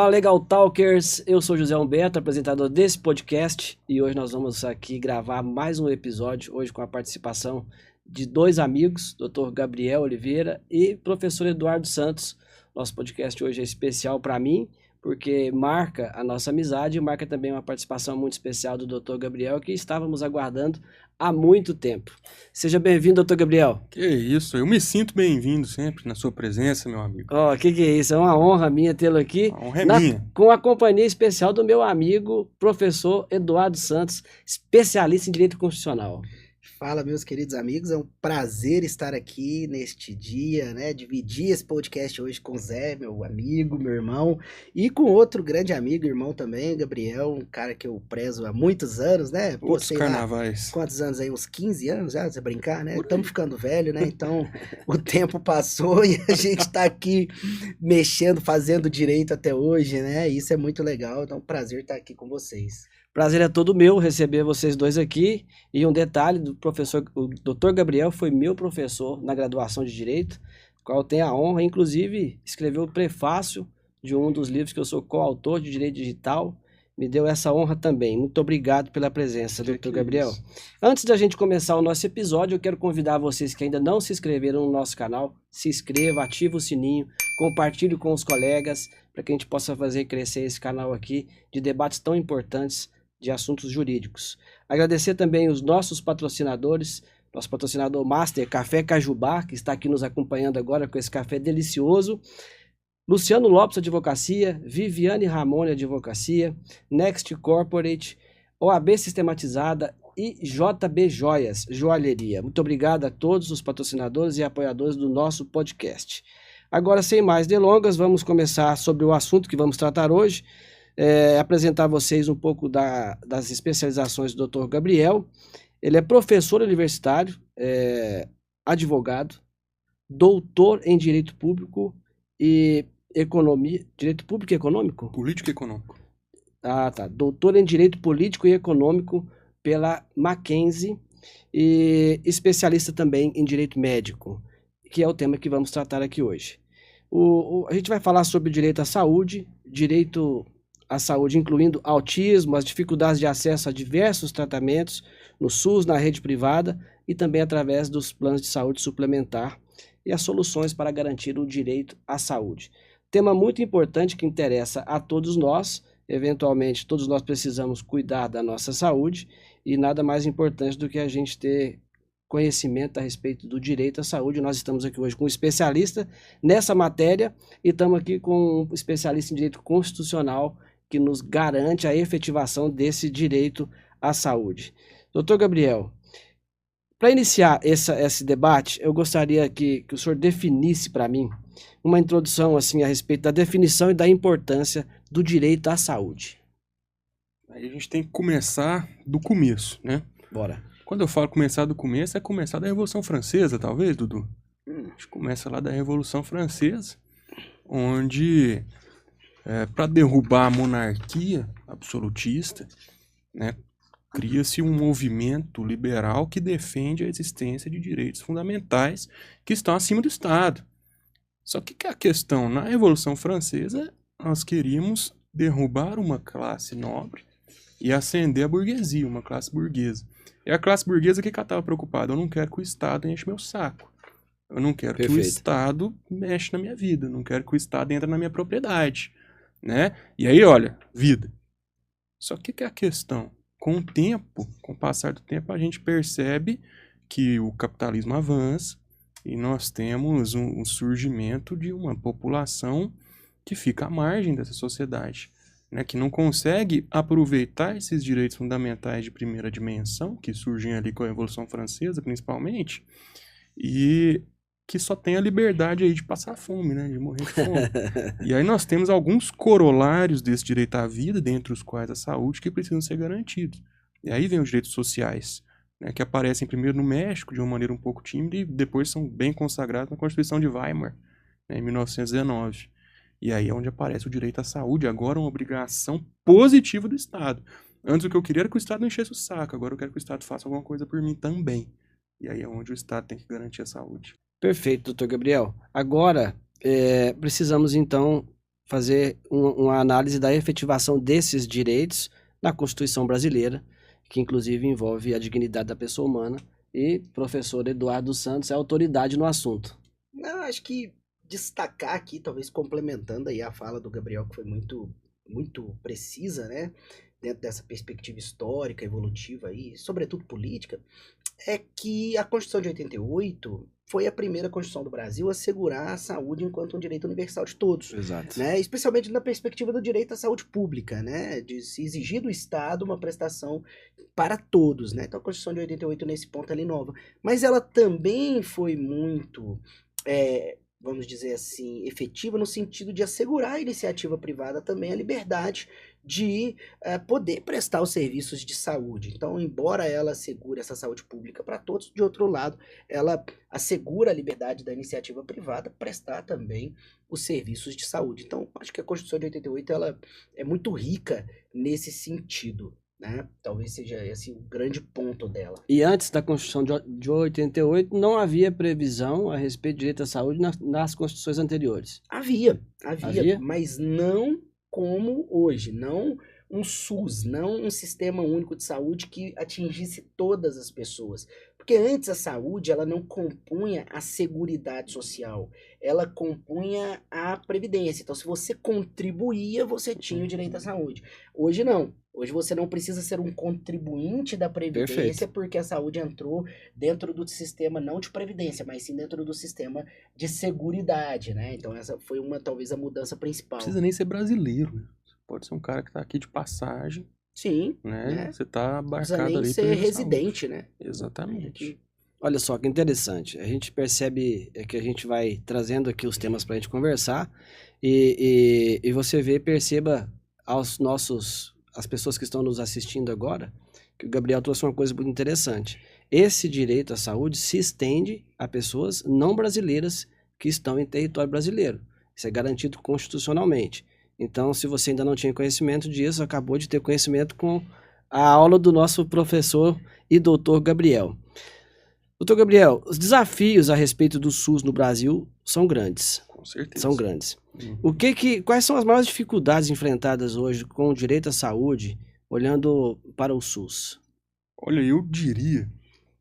Fala Legal Talkers, eu sou José Humberto, apresentador desse podcast e hoje nós vamos aqui gravar mais um episódio, hoje com a participação de dois amigos, Dr. Gabriel Oliveira e professor Eduardo Santos. Nosso podcast hoje é especial para mim, porque marca a nossa amizade e marca também uma participação muito especial do Dr. Gabriel, que estávamos aguardando há muito tempo. Seja bem-vindo, Dr. Gabriel. Que isso, eu me sinto bem-vindo sempre na sua presença, meu amigo. Que é isso? É uma honra minha tê-lo aqui. A honra é minha. Com a companhia especial do meu amigo, professor Eduardo Santos, especialista em Direito Constitucional. Fala, meus queridos amigos, é um prazer estar aqui neste dia, né? Dividir esse podcast hoje com o Zé, meu amigo, meu irmão, e com outro grande amigo, irmão também, Gabriel, um cara que eu prezo há muitos anos, né? Pô, Outros sei carnavais. lá, quantos anos aí? Uns 15 anos já, você brincar, né? Estamos ficando velho, né? Então, o tempo passou e a gente tá aqui mexendo, fazendo direito até hoje, né? Isso é muito legal, então é um prazer estar aqui com vocês. Prazer é todo meu receber vocês dois aqui. E um detalhe, o Dr. Gabriel foi meu professor na graduação de Direito, qual eu tenho a honra, inclusive, escreveu o prefácio de um dos livros que eu sou coautor de Direito Digital. Me deu essa honra também. Muito obrigado pela presença, Dr. Gabriel. Antes da gente começar o nosso episódio, eu quero convidar vocês que ainda não se inscreveram no nosso canal, se inscreva, ative o sininho, compartilhe com os colegas, para que a gente possa fazer crescer esse canal aqui de debates tão importantes de assuntos jurídicos. Agradecer também os nossos patrocinadores, nosso patrocinador Master Café Cajubá, que está aqui nos acompanhando agora com esse café delicioso, Luciano Lopes Advocacia, Viviane Ramone Advocacia, Next Corporate, OAB Sistematizada e JB Joias, Joalheria. Muito obrigado a todos os patrocinadores e apoiadores do nosso podcast. Agora, sem mais delongas, vamos começar sobre o assunto que vamos tratar hoje. Apresentar a vocês um pouco das especializações do Dr. Gabriel. Ele é professor universitário, advogado, doutor em Direito Público e Economia. Direito Público e Econômico? Político e Econômico. Ah, tá. Doutor em Direito Político e Econômico pela Mackenzie e especialista também em Direito Médico, que é o tema que vamos tratar aqui hoje. A gente vai falar sobre direito à saúde, direito à saúde, incluindo autismo, as dificuldades de acesso a diversos tratamentos no SUS, na rede privada e também através dos planos de saúde suplementar e as soluções para garantir o direito à saúde. Tema muito importante que interessa a todos nós, eventualmente todos nós precisamos cuidar da nossa saúde e nada mais importante do que a gente ter conhecimento a respeito do direito à saúde. Nós estamos aqui hoje com um especialista nessa matéria e estamos aqui com um especialista em direito constitucional que nos garante a efetivação desse direito à saúde. Doutor Gabriel, para iniciar esse debate, eu gostaria que o senhor definisse para mim uma introdução assim, a respeito da definição e da importância do direito à saúde. Aí a gente tem que começar do começo, né? Bora. Quando eu falo começar do começo, é começar da Revolução Francesa, talvez, Dudu? A gente começa lá da Revolução Francesa, onde para derrubar a monarquia absolutista, né, cria-se um movimento liberal que defende a existência de direitos fundamentais que estão acima do Estado. Só que a questão, na Revolução Francesa, nós queríamos derrubar uma classe nobre e ascender a burguesia, uma classe burguesa. E a classe burguesa, o que ela estava preocupada? Eu não quero que o Estado enche meu saco. Eu não quero que o Estado mexa na minha vida. Eu não quero que o Estado entre na minha propriedade. Né? E aí, olha, vida. Só que é a questão? Com o tempo, com o passar do tempo, a gente percebe que o capitalismo avança e nós temos um surgimento de uma população que fica à margem dessa sociedade, né? Que não consegue aproveitar esses direitos fundamentais de primeira dimensão, que surgem ali com a Revolução Francesa, principalmente, e que só tem a liberdade aí de passar fome, né? De morrer de fome. E aí nós temos alguns corolários desse direito à vida, dentre os quais a saúde, que precisam ser garantidos. E aí vem os direitos sociais, né? Que aparecem primeiro no México, de uma maneira um pouco tímida, e depois são bem consagrados na Constituição de Weimar, né? Em 1919. E aí é onde aparece o direito à saúde, agora uma obrigação positiva do Estado. Antes o que eu queria era que o Estado não enchesse o saco, agora eu quero que o Estado faça alguma coisa por mim também. E aí é onde o Estado tem que garantir a saúde. Perfeito, doutor Gabriel. Agora, precisamos então fazer uma análise da efetivação desses direitos na Constituição brasileira, que inclusive envolve a dignidade da pessoa humana, e o professor Eduardo Santos é autoridade no assunto. Não, acho que destacar aqui, talvez complementando aí a fala do Gabriel, que foi muito, muito precisa, né? Dentro dessa perspectiva histórica, evolutiva e, sobretudo, política, é que a Constituição de 88 foi a primeira Constituição do Brasil a assegurar a saúde enquanto um direito universal de todos, Exato. né? Especialmente na perspectiva do direito à saúde pública, né? De se exigir do Estado uma prestação para todos, né? Então a Constituição de 88 nesse ponto ela inova. Mas ela também foi muito, vamos dizer assim, efetiva no sentido de assegurar à iniciativa privada também a liberdade de poder prestar os serviços de saúde. Então, embora ela assegure essa saúde pública para todos, de outro lado, ela assegura a liberdade da iniciativa privada prestar também os serviços de saúde. Então, acho que a Constituição de 88 ela é muito rica nesse sentido, né? Talvez seja assim, o grande ponto dela. E antes da Constituição de 88, não havia previsão a respeito do direito à saúde nas constituições anteriores. Havia, Havia? mas não como hoje, não um SUS, não um sistema único de saúde que atingisse todas as pessoas. Porque antes a saúde, ela não compunha a seguridade social, ela compunha a previdência. Então, se você contribuía, você tinha o direito à saúde. Hoje não. Hoje você não precisa ser um contribuinte da previdência, Perfeito. porque a saúde entrou dentro do sistema não de previdência, mas sim dentro do sistema de seguridade, né? Então essa foi talvez a mudança principal. Não precisa nem ser brasileiro, né? Pode ser um cara que tá aqui de passagem, Sim, né? Você tá não precisa abarcado nem ali ser pela residente, saúde. né? Exatamente. Olha só que interessante. A gente percebe que a gente vai trazendo aqui os temas para a gente conversar e você perceba as pessoas que estão nos assistindo agora, que o Gabriel trouxe uma coisa muito interessante. Esse direito à saúde se estende a pessoas não brasileiras que estão em território brasileiro. Isso é garantido constitucionalmente. Então, se você ainda não tinha conhecimento disso, acabou de ter conhecimento com a aula do nosso professor e doutor Gabriel. Doutor Gabriel, os desafios a respeito do SUS no Brasil são grandes. Com certeza. São grandes. Uhum. Quais são as maiores dificuldades enfrentadas hoje com o direito à saúde, olhando para o SUS? Olha, eu diria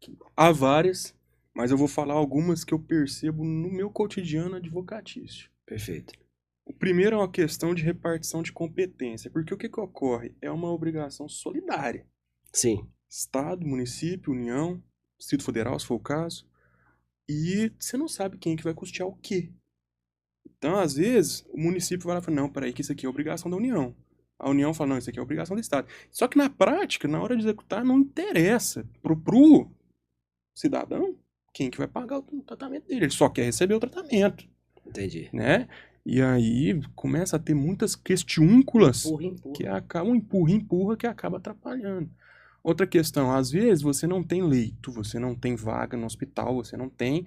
que há várias, mas eu vou falar algumas que eu percebo no meu cotidiano advocatício. Perfeito. O primeiro é uma questão de repartição de competência, porque o que ocorre? É uma obrigação solidária. Sim. Estado, município, União, Distrito Federal, se for o caso, e você não sabe quem é que vai custear o quê. Então, às vezes, o município vai lá e fala, não, peraí, que isso aqui é obrigação da União. A União fala, não, isso aqui é obrigação do Estado. Só que na prática, na hora de executar, não interessa pro cidadão quem que vai pagar o tratamento dele. Ele só quer receber o tratamento, Entendi. né? E aí começa a ter muitas questiúnculas Empurra. que acabam empurra que acaba atrapalhando. Outra questão, às vezes você não tem leito, você não tem vaga no hospital, você não tem,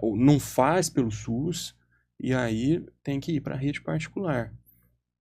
ou não faz pelo SUS, e aí tem que ir para a rede particular.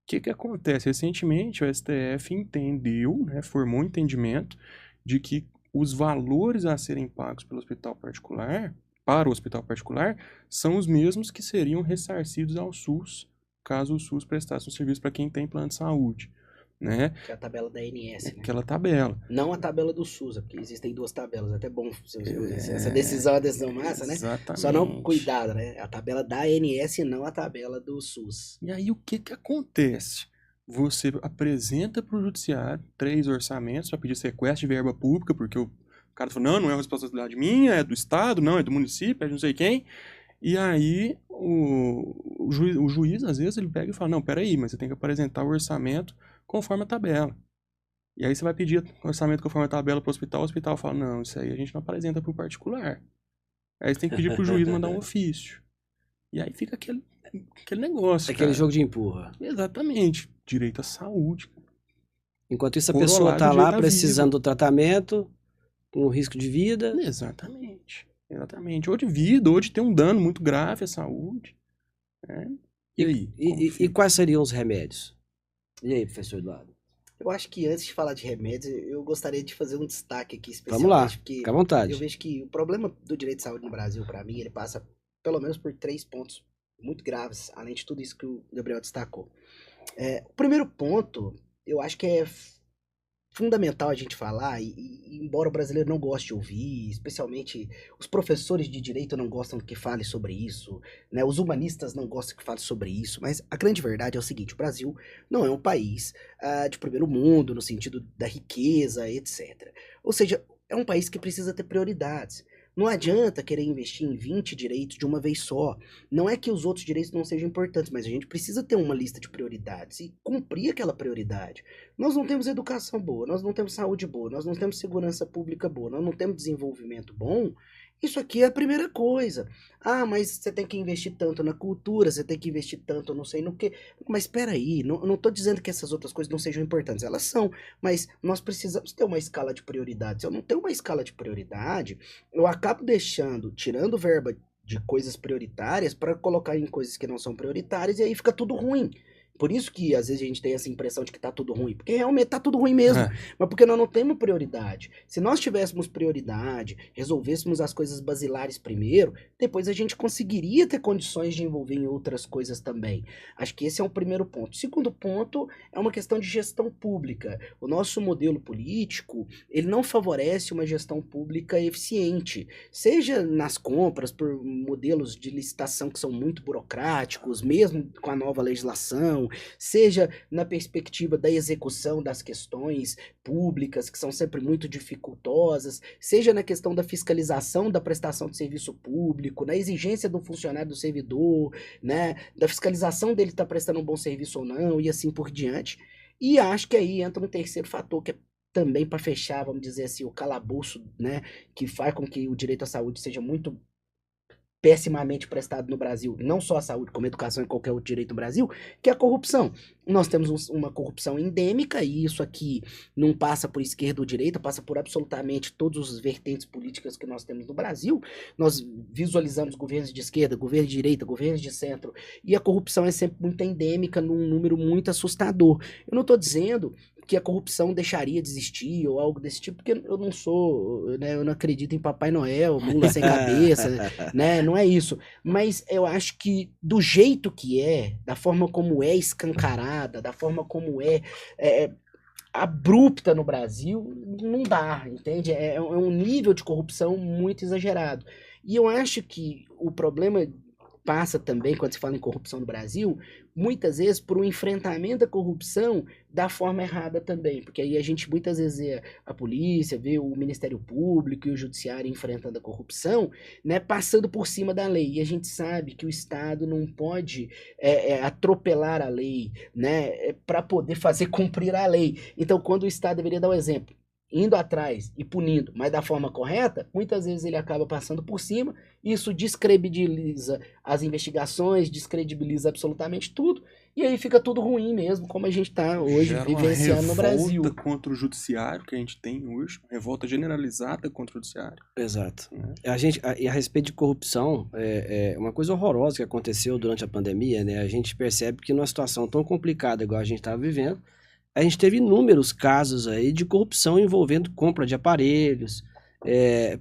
O que acontece? Recentemente o STF entendeu, né, formou um entendimento de que os valores a serem pagos pelo hospital particular, para o hospital particular, são os mesmos que seriam ressarcidos ao SUS, caso o SUS prestasse um serviço para quem tem plano de saúde. Né? Que é a tabela da ANS, né? Aquela tabela. Não a tabela do SUS, porque existem duas tabelas. É até bom essa decisão é uma decisão massa, né? Exatamente. Só não cuidado, né? A tabela da ANS e não a tabela do SUS. E aí o que acontece? Você apresenta para o judiciário 3 orçamentos para pedir sequestro de verba pública, porque o cara falou, não é uma responsabilidade minha, é do Estado, não, é do município, é de não sei quem. E aí o juiz, às vezes, ele pega e fala, não, peraí, mas você tem que apresentar o orçamento conforme a tabela. E aí você vai pedir orçamento conforme a tabela para o hospital fala, não, isso aí a gente não apresenta para o particular. Aí você tem que pedir para o juiz mandar um ofício. E aí fica aquele negócio, Aquele cara. jogo de empurra. Exatamente. Direito à saúde. Enquanto isso, a Corolário pessoa está de lá direito à precisando vida. do tratamento, com risco de vida. Exatamente. Ou de vida, ou de ter um dano muito grave à saúde. Né? E aí? Como E fica? quais seriam os remédios? E aí, professor Eduardo? Eu acho que antes de falar de remédios, eu gostaria de fazer um destaque aqui especialmente. Vamos lá, porque fica à vontade. eu vejo que o problema do direito de saúde no Brasil, para mim, ele passa pelo menos por 3 pontos muito graves, além de tudo isso que o Gabriel destacou. O primeiro ponto, eu acho que é fundamental a gente falar, e embora o brasileiro não goste de ouvir, especialmente os professores de direito não gostam que fale sobre isso, né? Os humanistas não gostam que fale sobre isso, mas a grande verdade é o seguinte: o Brasil não é um país de primeiro mundo, no sentido da riqueza, etc. Ou seja, é um país que precisa ter prioridades. Não adianta querer investir em 20 direitos de uma vez só. Não é que os outros direitos não sejam importantes, mas a gente precisa ter uma lista de prioridades e cumprir aquela prioridade. Nós não temos educação boa, nós não temos saúde boa, nós não temos segurança pública boa, nós não temos desenvolvimento bom. Isso aqui é a primeira coisa. Ah, mas você tem que investir tanto na cultura, você tem que investir tanto não sei no quê. Mas espera aí, não estou dizendo que essas outras coisas não sejam importantes, elas são, mas nós precisamos ter uma escala de prioridade. Se eu não tenho uma escala de prioridade, eu acabo tirando verba de coisas prioritárias para colocar em coisas que não são prioritárias e aí fica tudo ruim. Por isso que às vezes a gente tem essa impressão de que tá tudo ruim, porque realmente tá tudo ruim mesmo, mas porque nós não temos prioridade. Se nós tivéssemos prioridade, resolvêssemos as coisas basilares primeiro, depois a gente conseguiria ter condições de envolver em outras coisas também. Acho que esse é o primeiro ponto. O segundo ponto é uma questão de gestão pública. O nosso modelo político, ele não favorece uma gestão pública eficiente, seja nas compras, por modelos de licitação que são muito burocráticos, mesmo com a nova legislação, seja na perspectiva da execução das questões públicas, que são sempre muito dificultosas, seja na questão da fiscalização da prestação de serviço público, na exigência do funcionário, do servidor, né, da fiscalização dele estar prestando um bom serviço ou não, e assim por diante. E acho que aí entra um terceiro fator, que é também para fechar, vamos dizer assim, o calabouço, né, que faz com que o direito à saúde seja muito pessimamente prestado no Brasil, não só a saúde, como a educação e qualquer outro direito no Brasil, que é a corrupção. Nós temos uma corrupção endêmica, e isso aqui não passa por esquerda ou direita, passa por absolutamente todos os vertentes políticas que nós temos no Brasil. Nós visualizamos governos de esquerda, governos de direita, governos de centro, e a corrupção é sempre muito endêmica, num número muito assustador. Eu não estou dizendo que a corrupção deixaria de existir ou algo desse tipo, porque eu não sou, né, eu não acredito em Papai Noel, mula sem cabeça, né, não é isso. Mas eu acho que do jeito que da forma como é escancarada, da forma como abrupta no Brasil, não dá, entende? É um nível de corrupção muito exagerado. E eu acho que o problema passa também, quando se fala em corrupção no Brasil, muitas vezes por um enfrentamento da corrupção da forma errada também, porque aí a gente muitas vezes vê a polícia, vê o Ministério Público e o Judiciário enfrentando a corrupção, né, passando por cima da lei, e a gente sabe que o Estado não pode atropelar a lei, né, para poder fazer cumprir a lei. Então, quando o Estado deveria dar o exemplo, indo atrás e punindo, mas da forma correta, muitas vezes ele acaba passando por cima, isso descredibiliza as investigações, descredibiliza absolutamente tudo, e aí fica tudo ruim mesmo, como a gente está hoje vivenciando no Brasil. Revolta contra o judiciário que a gente tem hoje, revolta generalizada contra o judiciário. Exato. E a respeito de corrupção, é uma coisa horrorosa que aconteceu durante a pandemia, né? A gente percebe que numa situação tão complicada igual a gente estava vivendo, a gente teve inúmeros casos aí de corrupção envolvendo compra de aparelhos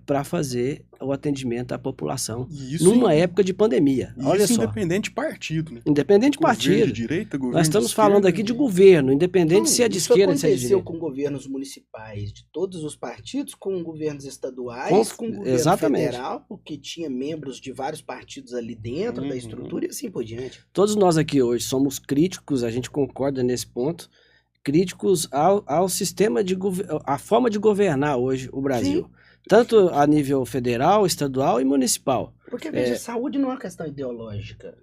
para fazer o atendimento à população numa época de pandemia. Olha só. Independente de partido, né? Independente de partido. Governo de direita, governo Nós estamos de falando esquerda, aqui de governo, independente se é de esquerda ou se é de direita. Isso aconteceu com governos municipais de todos os partidos, com governos estaduais, com governo federal, porque tinha membros de vários partidos ali dentro da estrutura e assim por diante. Todos nós aqui hoje somos críticos, a gente concorda nesse ponto, críticos ao sistema a forma de governar hoje o Brasil. Sim. Tanto a nível federal, estadual e municipal. Porque, veja, saúde não é uma questão ideológica.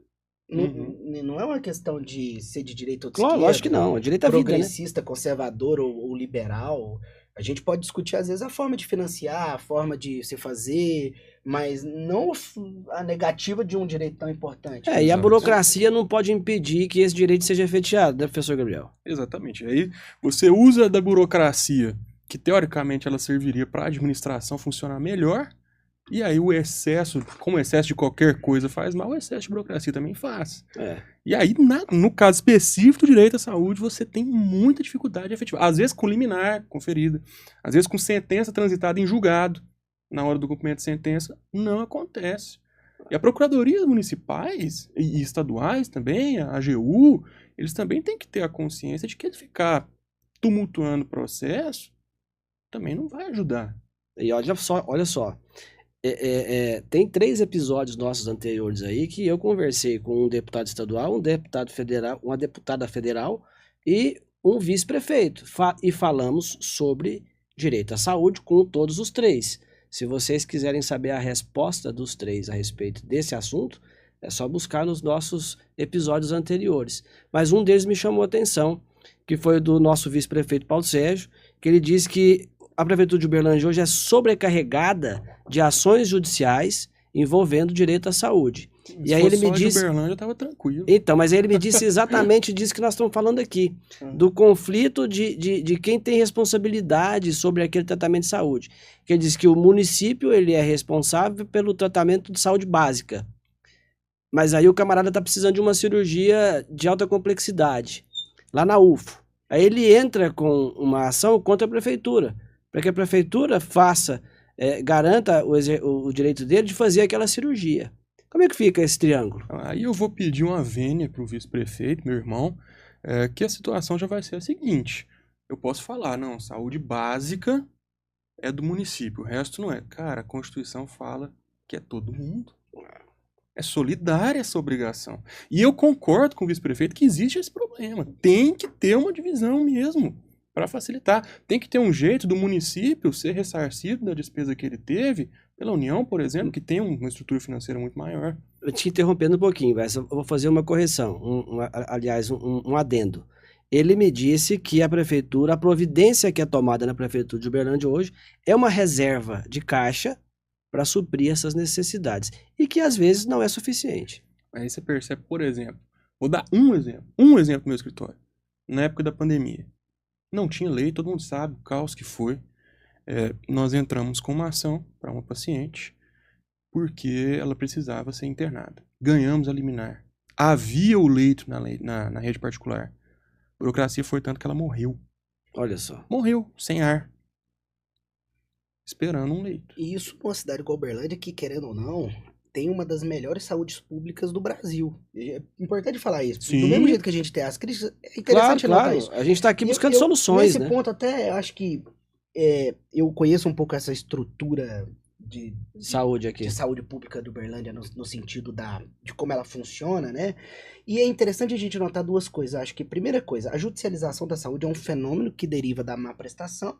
Não é uma questão de ser de direita ou de esquerda. Lógico que não. A direita é vida, né? Progressista, conservador ou liberal. A gente pode discutir, às vezes, a forma de financiar, a forma de se fazer, mas não a negativa de um direito tão importante. E a burocracia não pode impedir que esse direito seja efetivado, né, professor Gabriel? Exatamente. Aí você usa da burocracia, que teoricamente ela serviria para a administração funcionar melhor, e aí o excesso, como o excesso de qualquer coisa faz mal, o excesso de burocracia também faz. E aí, no caso específico do direito à saúde, você tem muita dificuldade efetiva. Às vezes com liminar conferida, às vezes com sentença transitada em julgado, na hora do cumprimento de sentença, não acontece. E a Procuradoria municipais e estaduais também, a AGU, eles também têm que ter a consciência de que ele ficar tumultuando o processo também não vai ajudar. E olha só. Tem 3 episódios nossos anteriores aí que eu conversei com um deputado estadual, um deputado federal, uma deputada federal e um vice-prefeito. E falamos sobre direito à saúde com todos os 3. Se vocês quiserem saber a resposta dos 3 a respeito desse assunto, é só buscar nos nossos episódios anteriores. Mas um deles me chamou a atenção, que foi o do nosso vice-prefeito Paulo Sérgio, que ele disse que a Prefeitura de Uberlândia hoje é sobrecarregada de ações judiciais envolvendo direito à saúde. E aí ele me disse... Uberlândia estava tranquilo. Então, mas aí ele me disse exatamente disso que nós estamos falando aqui, do conflito de quem tem responsabilidade sobre aquele tratamento de saúde. Que ele diz que o município ele é responsável pelo tratamento de saúde básica. Mas aí o camarada está precisando de uma cirurgia de alta complexidade, lá na UFO. Aí ele entra com uma ação contra a prefeitura, para que a prefeitura garanta o direito dele de fazer aquela cirurgia. Como é que fica esse triângulo? Aí eu vou pedir uma vênia para o vice-prefeito, meu irmão, que a situação já vai ser a seguinte. Eu posso falar, não, saúde básica é do município, o resto não é. Cara, a Constituição fala que é todo mundo. É solidária essa obrigação. E eu concordo com o vice-prefeito que existe esse problema. Tem que ter uma divisão mesmo, para facilitar. Tem que ter um jeito do município ser ressarcido da despesa que ele teve pela União, por exemplo, que tem uma estrutura financeira muito maior. Eu te interrompendo um pouquinho, eu vou fazer uma correção, um adendo. Ele me disse que a providência que é tomada na Prefeitura de Uberlândia hoje é uma reserva de caixa para suprir essas necessidades. E que às vezes não é suficiente. Aí você percebe, por exemplo, vou dar um exemplo do meu escritório. Na época da pandemia. Não tinha lei, todo mundo sabe o caos que foi. Nós entramos com uma ação para uma paciente porque ela precisava ser internada. Ganhamos a liminar. Havia o leito na rede particular. A burocracia foi tanto que ela morreu. Olha só. Morreu, sem ar. Esperando um leito. E isso numa cidade como Uberlândia, que, querendo ou não, tem uma das melhores saúdes públicas do Brasil. É importante falar isso. Sim. Do mesmo jeito que a gente tem as crises, é interessante notar isso. A gente está aqui buscando soluções, nesse né? ponto, até acho que eu conheço um pouco essa estrutura de saúde aqui. De saúde pública de Uberlândia no sentido de como ela funciona, né? E é interessante a gente notar 2 coisas. Acho que, primeira coisa, a judicialização da saúde é um fenômeno que deriva da má prestação,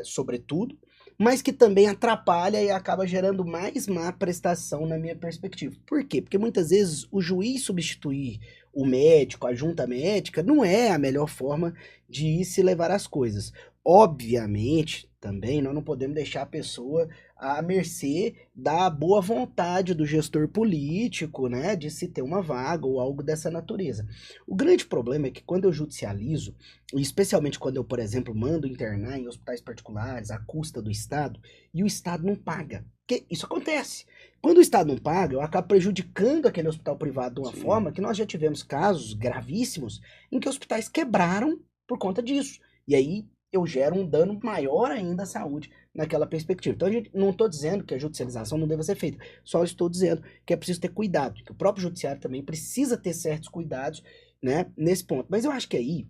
sobretudo, mas que também atrapalha e acaba gerando mais má prestação na minha perspectiva. Por quê? Porque muitas vezes o juiz substituir o médico, a junta médica, não é a melhor forma de se levar as coisas. Obviamente, também, nós não podemos deixar a pessoa à mercê da boa vontade do gestor político, né, de se ter uma vaga ou algo dessa natureza. O grande problema é que quando eu judicializo, e especialmente quando eu, por exemplo, mando internar em hospitais particulares à custa do Estado, e o Estado não paga. Porque isso acontece. Quando o Estado não paga, eu acabo prejudicando aquele hospital privado de uma forma que nós já tivemos casos gravíssimos em que hospitais quebraram por conta disso. E aí eu gero um dano maior ainda à saúde naquela perspectiva. Então, não estou dizendo que a judicialização não deva ser feita, só estou dizendo que é preciso ter cuidado, que o próprio judiciário também precisa ter certos cuidados, né, nesse ponto. Mas eu acho que aí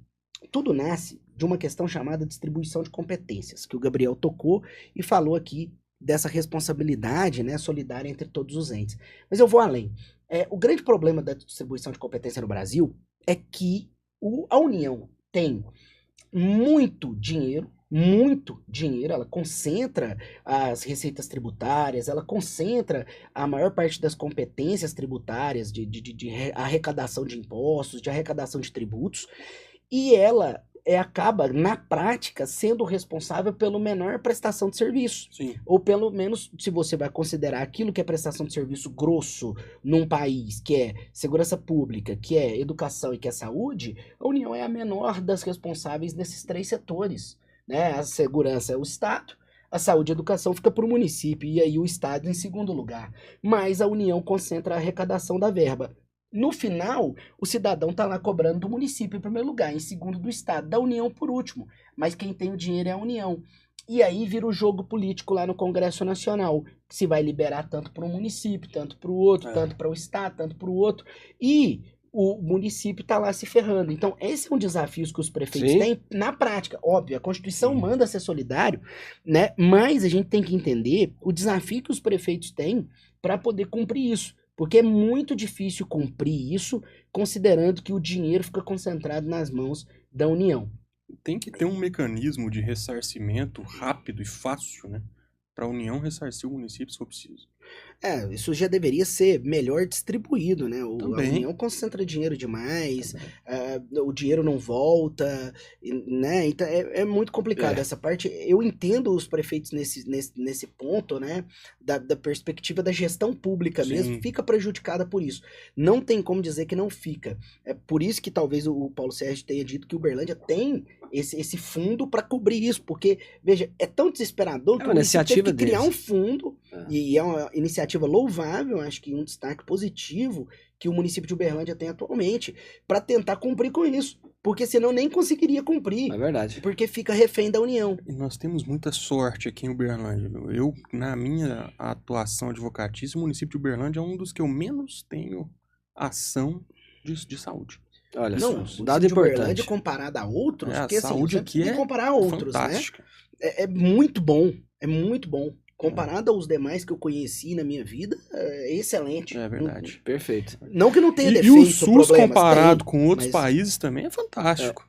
tudo nasce de uma questão chamada distribuição de competências, que o Gabriel tocou e falou aqui dessa responsabilidade, né, solidária entre todos os entes. Mas eu vou além. O grande problema da distribuição de competência no Brasil é que a União tem muito dinheiro, ela concentra as receitas tributárias, ela concentra a maior parte das competências tributárias de arrecadação de impostos, de arrecadação de tributos, e ela acaba, na prática, sendo responsável pela menor prestação de serviço. Sim. Ou pelo menos, se você vai considerar aquilo que é prestação de serviço grosso num país, que é segurança pública, que é educação e que é saúde, a União é a menor das responsáveis nesses 3 setores. Né? A segurança é o Estado, a saúde e a educação fica para o município, e aí o Estado em segundo lugar. Mas a União concentra a arrecadação da verba. No final, o cidadão está lá cobrando do município em primeiro lugar, em segundo do Estado, da União por último. Mas quem tem o dinheiro é a União. E aí vira o jogo político lá no Congresso Nacional, que se vai liberar tanto para um município, tanto para o outro, tanto para o Estado, tanto para o outro. E o município está lá se ferrando. Então, esse é um desafio que os prefeitos têm na prática. Óbvio, a Constituição manda ser solidário, né? Mas a gente tem que entender o desafio que os prefeitos têm para poder cumprir isso. Porque é muito difícil cumprir isso, considerando que o dinheiro fica concentrado nas mãos da União. Tem que ter um mecanismo de ressarcimento rápido e fácil, né? Para a União ressarcir o município se for preciso. Isso já deveria ser melhor distribuído, né? A Também. União concentra dinheiro demais, o dinheiro não volta, né? Então é muito complicado essa parte. Eu entendo os prefeitos nesse ponto, né? Da perspectiva da gestão pública mesmo, fica prejudicada por isso. Não tem como dizer que não fica. É por isso que talvez o Paulo Sérgio tenha dito que o Uberlândia tem esse fundo para cobrir isso, porque, veja, é tão desesperador que o município teve que criar um fundo, e é uma iniciativa louvável, acho que um destaque positivo que o município de Uberlândia tem atualmente, para tentar cumprir com isso, porque senão nem conseguiria cumprir. É verdade. Porque fica refém da União. E nós temos muita sorte aqui em Uberlândia. Eu, na minha atuação advocatícia, o município de Uberlândia é um dos que eu menos tenho ação de saúde. Olha não, só, dado importante. Comparado a outros, porque a saúde aqui é comparar a outros, fantástica. Né? É muito bom, é muito bom. Comparado aos demais que eu conheci na minha vida, é excelente. É verdade. Perfeito. Não que não tenha defeito, e o SUS comparado tem, com outros países também é fantástico.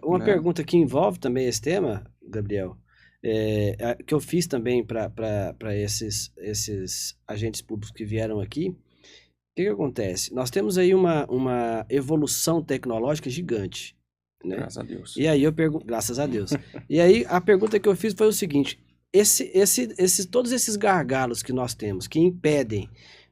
Uma pergunta que envolve também esse tema, Gabriel, que eu fiz também para esses agentes públicos que vieram aqui. O que acontece? Nós temos aí uma evolução tecnológica gigante. Né? Graças a Deus. E aí graças a Deus. E aí a pergunta que eu fiz foi o seguinte: todos esses gargalos que nós temos, que impedem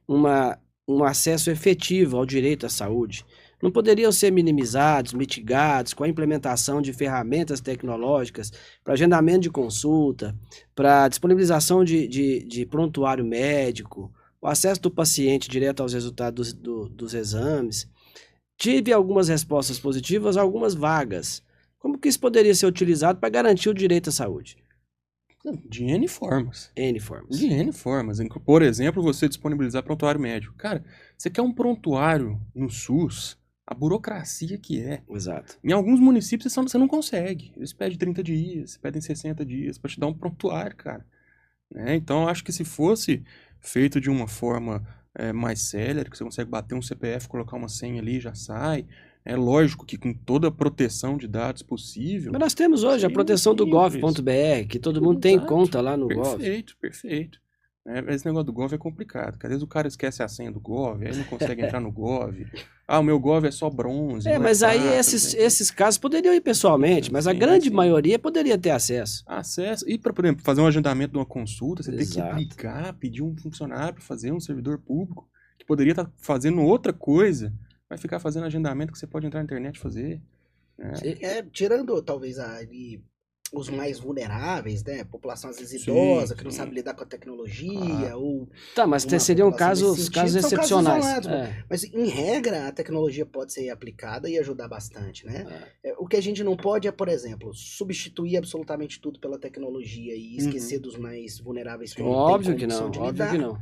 um acesso efetivo ao direito à saúde, não poderiam ser minimizados, mitigados com a implementação de ferramentas tecnológicas para agendamento de consulta, para disponibilização de prontuário médico, o acesso do paciente direto aos resultados dos exames? Tive algumas respostas positivas, algumas vagas. Como que isso poderia ser utilizado para garantir o direito à saúde? De N formas. N formas. De N formas. Por exemplo, você disponibilizar prontuário médico. Cara, você quer um prontuário no SUS, a burocracia que é. Exato. Em alguns municípios você não consegue. Eles pedem 30 dias, pedem 60 dias para te dar um prontuário, cara. Né? Então, eu acho que se fosse feito de uma forma mais célere, que você consegue bater um CPF, colocar uma senha ali e já sai. É lógico que com toda a proteção de dados possível... Mas nós temos hoje a proteção do gov.br, que todo mundo tem conta lá no Gov. Perfeito. Esse negócio do Gov é complicado, porque às vezes o cara esquece a senha do Gov, aí não consegue entrar no Gov. O meu Gov é só bronze. Mas aí esses casos poderiam ir pessoalmente, mas a grande maioria poderia ter acesso. E para, por exemplo, fazer um agendamento de uma consulta, você tem que ligar, pedir um funcionário para fazer, um servidor público, que poderia estar fazendo outra coisa, vai ficar fazendo agendamento que você pode entrar na internet e fazer. Tirando, talvez, os mais vulneráveis, né? População, às vezes, idosa, que não sabe lidar com a tecnologia, ou... Tá, mas seriam casos excepcionais. Casos isolados, mas, em regra, a tecnologia pode ser aplicada e ajudar bastante, né? O que a gente não pode é, por exemplo, substituir absolutamente tudo pela tecnologia e esquecer dos mais vulneráveis que não tem condição de lidar. Óbvio que não.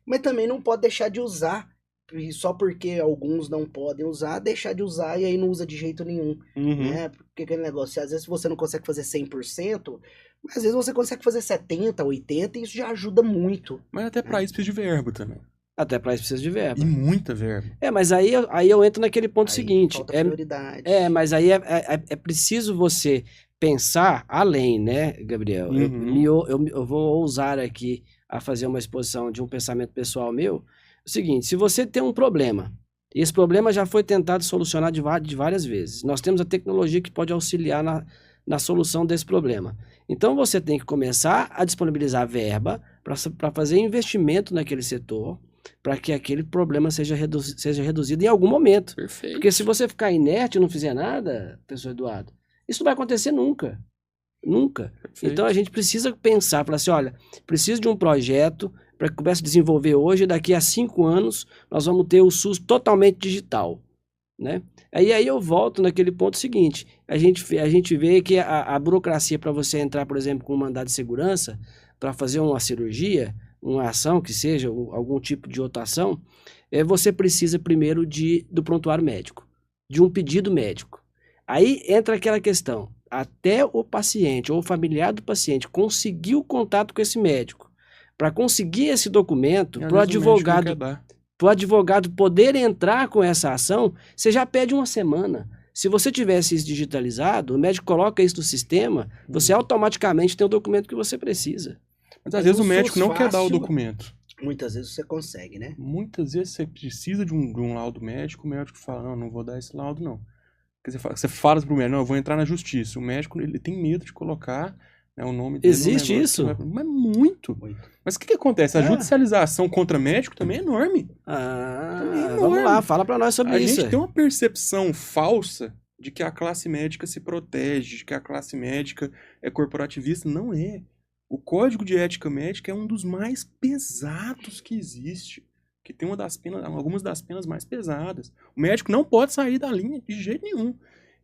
Mas também não pode deixar de usar. E só porque alguns não podem usar, deixar de usar e aí não usa de jeito nenhum, né? Porque aquele negócio, às vezes você não consegue fazer 100%, mas às vezes você consegue fazer 70%, 80%, e isso já ajuda muito. Mas até pra isso precisa de verba também. Até pra isso precisa de verba. E muita verba. Mas aí eu entro naquele ponto seguinte. Falta prioridade. Mas aí é preciso você pensar além, né, Gabriel? Eu vou ousar aqui a fazer uma exposição de um pensamento pessoal meu. O seguinte, se você tem um problema, e esse problema já foi tentado solucionar de várias vezes, nós temos a tecnologia que pode auxiliar na solução desse problema. Então você tem que começar a disponibilizar verba para fazer investimento naquele setor, para que aquele problema seja reduzido em algum momento. Perfeito. Porque se você ficar inerte e não fizer nada, professor Eduardo, isso não vai acontecer nunca. Nunca. Perfeito. Então a gente precisa pensar, falar assim, olha, preciso de um projeto começa a desenvolver hoje, daqui a 5 anos nós vamos ter o SUS totalmente digital, né? Aí eu volto naquele ponto seguinte, a gente vê que a burocracia para você entrar, por exemplo, com um mandado de segurança, para fazer uma cirurgia, uma ação que seja, algum tipo de outra ação, você precisa primeiro do prontuário médico, de um pedido médico. Aí entra aquela questão, até o paciente ou o familiar do paciente conseguir o contato com esse médico, para conseguir esse documento, para o advogado poder entrar com essa ação, você já pede uma semana. Se você tivesse isso digitalizado, o médico coloca isso no sistema, você automaticamente tem o documento que você precisa. Mas às vezes o médico não quer dar o documento. Muitas vezes você consegue, né? Muitas vezes você precisa de um laudo médico, o médico fala, não vou dar esse laudo não. Você fala pro médico, não, eu vou entrar na justiça. O médico, ele tem medo de colocar, né, o nome dele. Existe isso? Mas muito. Mas o que acontece? A judicialização contra médico também é enorme. Também é enorme. Vamos lá, fala pra nós sobre isso. A gente tem uma percepção falsa de que a classe médica se protege, de que a classe médica é corporativista. Não é. O Código de Ética Médica é um dos mais pesados que existe. Que tem algumas das penas mais pesadas. O médico não pode sair da linha de jeito nenhum.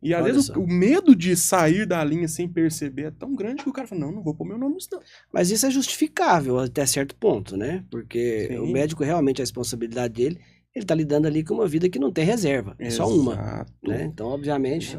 E às vezes o medo de sair da linha sem perceber é tão grande que o cara fala, não vou pôr meu nome nisso não. Mas isso é justificável até certo ponto, né? Porque o médico realmente, a responsabilidade dele, ele tá lidando ali com uma vida que não tem reserva. É só uma. Né? Então, obviamente...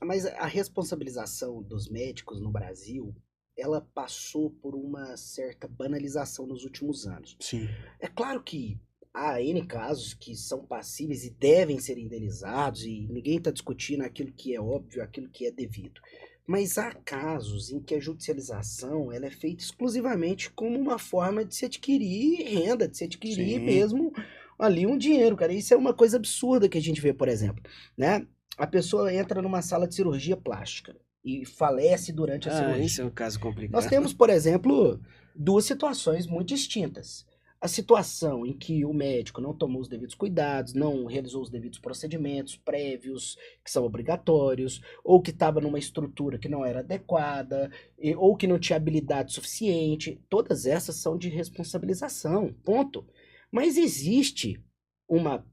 Mas a responsabilização dos médicos no Brasil, ela passou por uma certa banalização nos últimos anos. Sim. É claro que há N casos que são passíveis e devem ser indenizados, e ninguém está discutindo aquilo que é óbvio, aquilo que é devido. Mas há casos em que a judicialização ela é feita exclusivamente como uma forma de se adquirir renda, de se adquirir mesmo ali um dinheiro, cara. Isso é uma coisa absurda que a gente vê, por exemplo, né? A pessoa entra numa sala de cirurgia plástica e falece durante a cirurgia. Isso é um caso complicado. Nós temos, por exemplo, duas situações muito distintas. A situação em que o médico não tomou os devidos cuidados, não realizou os devidos procedimentos prévios, que são obrigatórios, ou que estava numa estrutura que não era adequada, ou que não tinha habilidade suficiente, todas essas são de responsabilização, ponto. Mas existe uma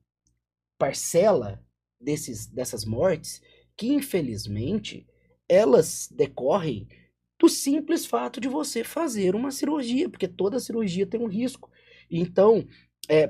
parcela dessas mortes que, infelizmente, elas decorrem do simples fato de você fazer uma cirurgia, porque toda cirurgia tem um risco. Então,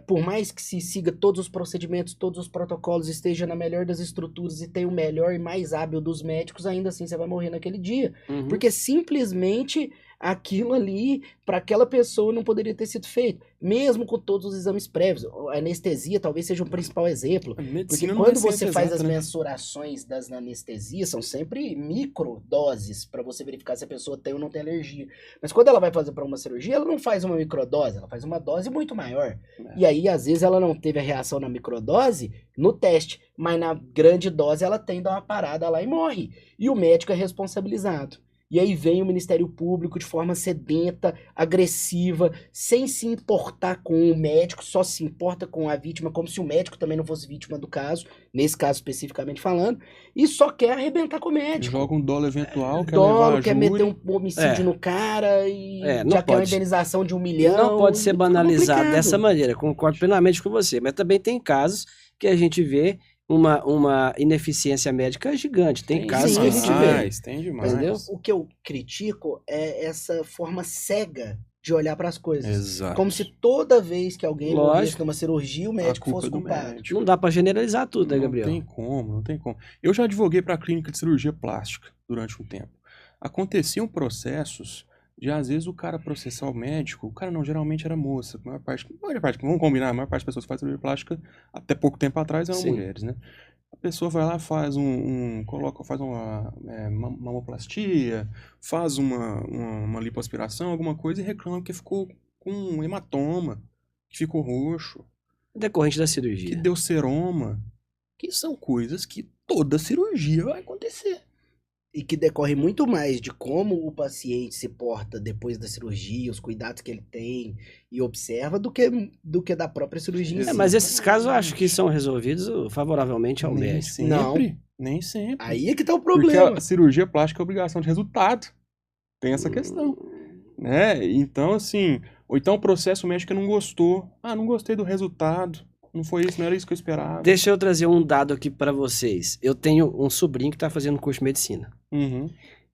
por mais que se siga todos os procedimentos, todos os protocolos, esteja na melhor das estruturas e tenha o melhor e mais hábil dos médicos, ainda assim você vai morrer naquele dia. Porque simplesmente aquilo ali, para aquela pessoa, não poderia ter sido feito. Mesmo com todos os exames prévios. A anestesia talvez seja o principal exemplo. Porque quando você faz as mensurações das anestesias, são sempre microdoses para você verificar se a pessoa tem ou não tem alergia. Mas quando ela vai fazer para uma cirurgia, ela não faz uma microdose, ela faz uma dose muito maior. E aí, às vezes, ela não teve a reação na microdose no teste, mas na grande dose ela tem, dá uma parada lá e morre. E o médico é responsabilizado. E aí vem o Ministério Público de forma sedenta, agressiva, sem se importar com o médico, só se importa com a vítima, como se o médico também não fosse vítima do caso, nesse caso especificamente falando, e só quer arrebentar com o médico. Joga um dólar eventual, quer levar a quer meter um homicídio no cara e já quer uma indenização de 1 milhão. Não pode ser banalizado dessa maneira, concordo plenamente com você, mas também tem casos que a gente vê uma ineficiência médica gigante. Tem casos que a gente vê. Tem demais. Entendeu? O que eu critico é essa forma cega de olhar para as coisas. Exato. Como se toda vez que alguém morresse numa cirurgia, o médico fosse culpado. Não dá para generalizar tudo, né, Gabriel? Não tem como. Eu já advoguei para a clínica de cirurgia plástica durante um tempo. Aconteciam processos de, às vezes, o cara processar o médico, o cara não, geralmente era moça, a maior parte, vamos combinar, a maior parte das pessoas que fazem cirurgia plástica, até pouco tempo atrás, eram mulheres, né? A pessoa vai lá, faz faz uma mamoplastia, faz uma lipoaspiração, alguma coisa, e reclama que ficou com um hematoma, que ficou roxo. Decorrente da cirurgia. Que deu seroma, que são coisas que toda cirurgia vai acontecer. E que decorre muito mais de como o paciente se porta depois da cirurgia, os cuidados que ele tem e observa, do que da própria cirurgia em si. Mas esses casos eu acho que são resolvidos favoravelmente ao médico. Nem sempre. Aí é que tá o problema. Porque a cirurgia plástica é obrigação de resultado. Tem essa questão. Né? Então, assim, Ou então o processo médico não gostou. Ah, não gostei do resultado. Não foi isso, não era isso que eu esperava. Deixa eu trazer um dado aqui para vocês. Eu tenho um sobrinho que está fazendo curso de medicina. Uhum,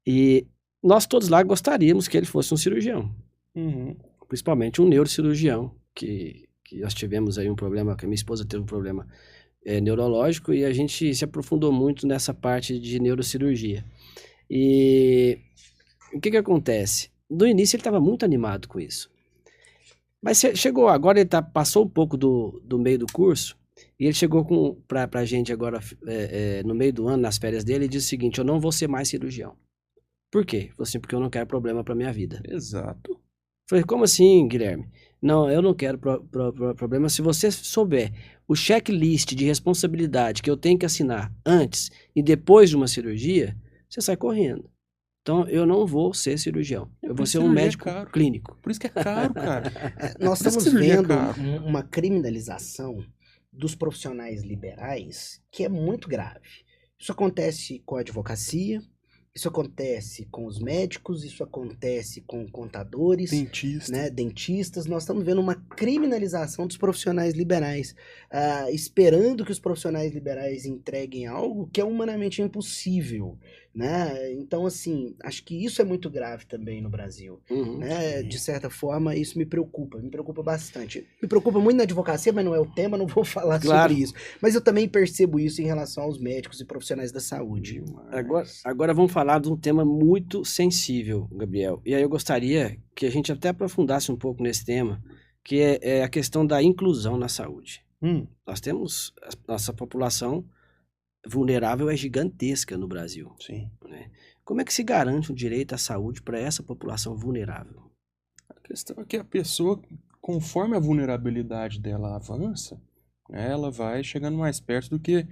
E nós todos lá gostaríamos que ele fosse um cirurgião. uhum. Principalmente um neurocirurgião, que nós tivemos aí um problema, que a minha esposa teve um problema neurológico e a gente se aprofundou muito nessa parte de neurocirurgia. E o que acontece? No início ele estava muito animado com isso. Mas chegou agora, ele passou um pouco do meio do curso e ele chegou pra gente agora no meio do ano, nas férias dele, e disse o seguinte: eu não vou ser mais cirurgião. Por quê? Falei assim, porque eu não quero problema pra minha vida. Exato. Falei, como assim, Guilherme? Não, eu não quero problema. Se você souber o checklist de responsabilidade que eu tenho que assinar antes e depois de uma cirurgia, você sai correndo. Então, eu não vou ser cirurgião. Eu vou ser um médico clínico. Por isso que é caro, cara. Nós Por isso estamos que cirurgia é vendo caro. uma criminalização dos profissionais liberais que é muito grave. Isso acontece com a advocacia, isso acontece com os médicos, isso acontece com contadores, Dentista. né, dentistas. Nós estamos vendo uma criminalização dos profissionais liberais, esperando que os profissionais liberais entreguem algo que é humanamente impossível, né? Então, assim, acho que isso é muito grave também no Brasil, Uhum. né? De certa forma, isso me preocupa bastante. Me preocupa muito na advocacia, mas não é o tema, não vou falar Claro. sobre isso. Mas eu também percebo isso em relação aos médicos e profissionais da saúde. Agora vamos falar de um tema muito sensível, Gabriel. E aí eu gostaria que a gente até aprofundasse um pouco nesse tema, que é a questão da inclusão na saúde. Nós temos, nossa população vulnerável é gigantesca no Brasil. Sim. Né? Como é que se garante o direito à saúde para essa população vulnerável? A questão é que a pessoa, conforme a vulnerabilidade dela avança, ela vai chegando mais perto do que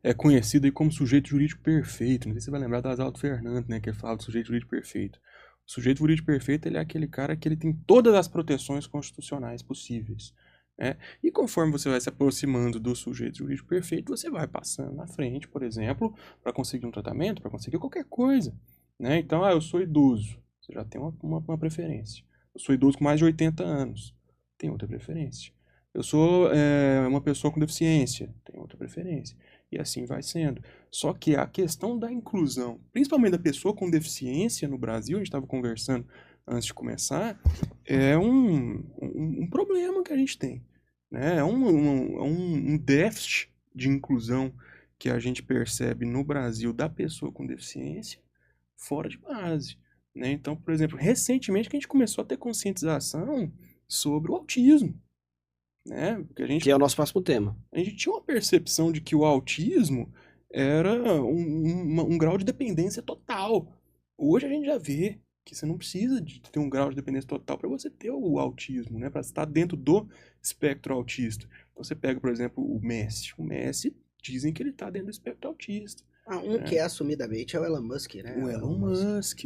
é conhecido aí como sujeito jurídico perfeito. Não sei se você vai lembrar das Aldo Fernandes, né, que ele fala do sujeito jurídico perfeito. O sujeito jurídico perfeito, ele é aquele cara que ele tem todas as proteções constitucionais possíveis. Né? E conforme você vai se aproximando do sujeito jurídico perfeito, você vai passando na frente, por exemplo, para conseguir um tratamento, para conseguir qualquer coisa. Né? Então, eu sou idoso, você já tem uma preferência. Eu sou idoso com mais de 80 anos, tem outra preferência. Eu sou uma pessoa com deficiência, tem outra preferência. E assim vai sendo. Só que a questão da inclusão, principalmente da pessoa com deficiência no Brasil, a gente estava conversando antes de começar, é um problema que a gente tem. Né? É um déficit de inclusão que a gente percebe no Brasil da pessoa com deficiência fora de base. Né? Então, por exemplo, recentemente que a gente começou a ter conscientização sobre o autismo. Né? Porque que é o nosso próximo tema. A gente tinha uma percepção de que o autismo era um grau de dependência total. Hoje a gente já vê que você não precisa de ter um grau de dependência total para você ter o autismo, né? Para estar dentro do espectro autista. Então você pega, por exemplo, o Messi. O Messi dizem que ele está dentro do espectro autista. Que é assumidamente é o Elon Musk, né? O Elon Musk.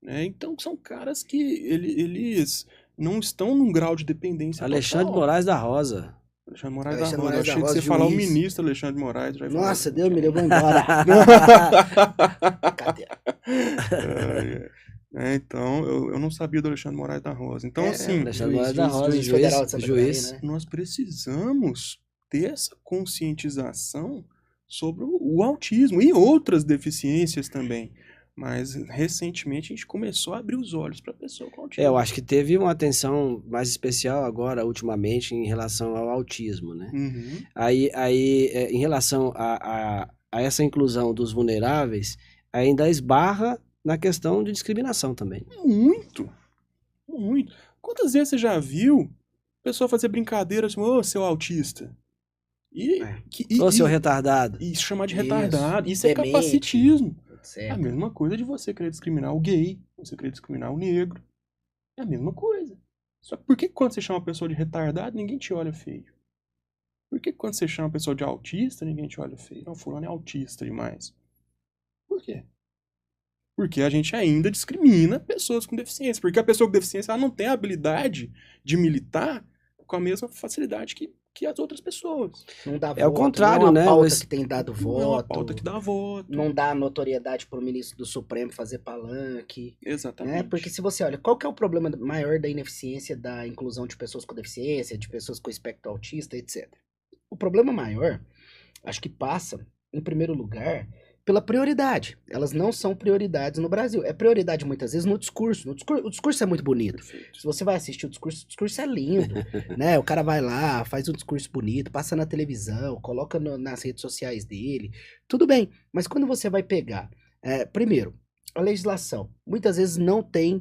Né? Então são caras que eles não estão num grau de dependência Alexandre total. Moraes da Rosa. Alexandre Moraes da Rosa. Eu achei que você ia falar o ministro Alexandre Moraes. Nossa, Deus me levou embora. Cadê? Então, eu não sabia do Alexandre Moraes da Rosa. Então, assim, Alexandre Moraes da Rosa, juiz federal de Santa juiz. Catarina, né? Nós precisamos ter essa conscientização sobre o autismo e outras deficiências também. Mas, recentemente, a gente começou a abrir os olhos para a pessoa com autismo. Eu acho que teve uma atenção mais especial agora, ultimamente, em relação ao autismo, né? Uhum. Aí em relação a essa inclusão dos vulneráveis, ainda esbarra na questão de discriminação também. Muito. Muito. Quantas vezes você já viu a pessoa fazer brincadeira assim, ô, seu autista? Ô, seu retardado. E chamar de retardado. Isso demente, é capacitismo. Etc. É a mesma coisa de você querer discriminar o gay, você querer discriminar o negro. É a mesma coisa. Só que por que quando você chama a pessoa de retardado, ninguém te olha feio? Por que quando você chama a pessoa de autista, ninguém te olha feio? Não, fulano é autista demais. Por quê? Porque a gente ainda discrimina pessoas com deficiência. Porque a pessoa com deficiência ela não tem a habilidade de militar com a mesma facilidade que as outras pessoas. Não dá É o voto, contrário, não é né? uma pauta Mas que tem dado Não é uma voto, pauta que dá voto. não dá notoriedade pro ministro do Supremo fazer palanque. Exatamente. Né? Porque se você olha, qual que é o problema maior da ineficiência da inclusão de pessoas com deficiência, de pessoas com espectro autista, etc. O problema maior, acho que passa, em primeiro lugar, pela prioridade. Elas não são prioridades no Brasil. É prioridade muitas vezes no discurso. O discurso é muito bonito. Perfeito. Se você vai assistir o discurso é lindo, né? O cara vai lá, faz um discurso bonito, passa na televisão, coloca nas redes sociais dele, tudo bem. Mas quando você vai pegar, primeiro, a legislação, muitas vezes não tem,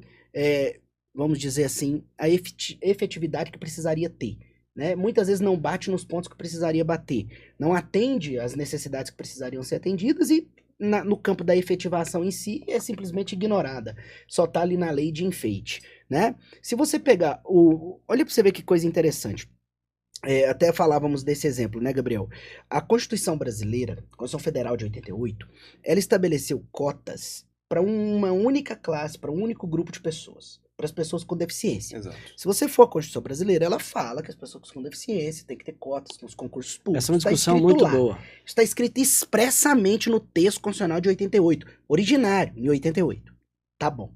vamos dizer assim, a efetividade que precisaria ter. Né? Muitas vezes não bate nos pontos que precisaria bater, não atende às necessidades que precisariam ser atendidas e no campo da efetivação em si é simplesmente ignorada, só tá ali na lei de enfeite, né? Se você pegar olha para você ver que coisa interessante, até falávamos desse exemplo, né, Gabriel? A Constituição brasileira, a Constituição Federal de 88, ela estabeleceu cotas para uma única classe, para um único grupo de pessoas, para as pessoas com deficiência. Exato. Se você for a Constituição brasileira, ela fala que as pessoas com deficiência têm que ter cotas nos concursos públicos. essa é uma Tá discussão escrito muito lá. boa. Está escrito expressamente no texto constitucional de 88, originário, em 88. Tá bom.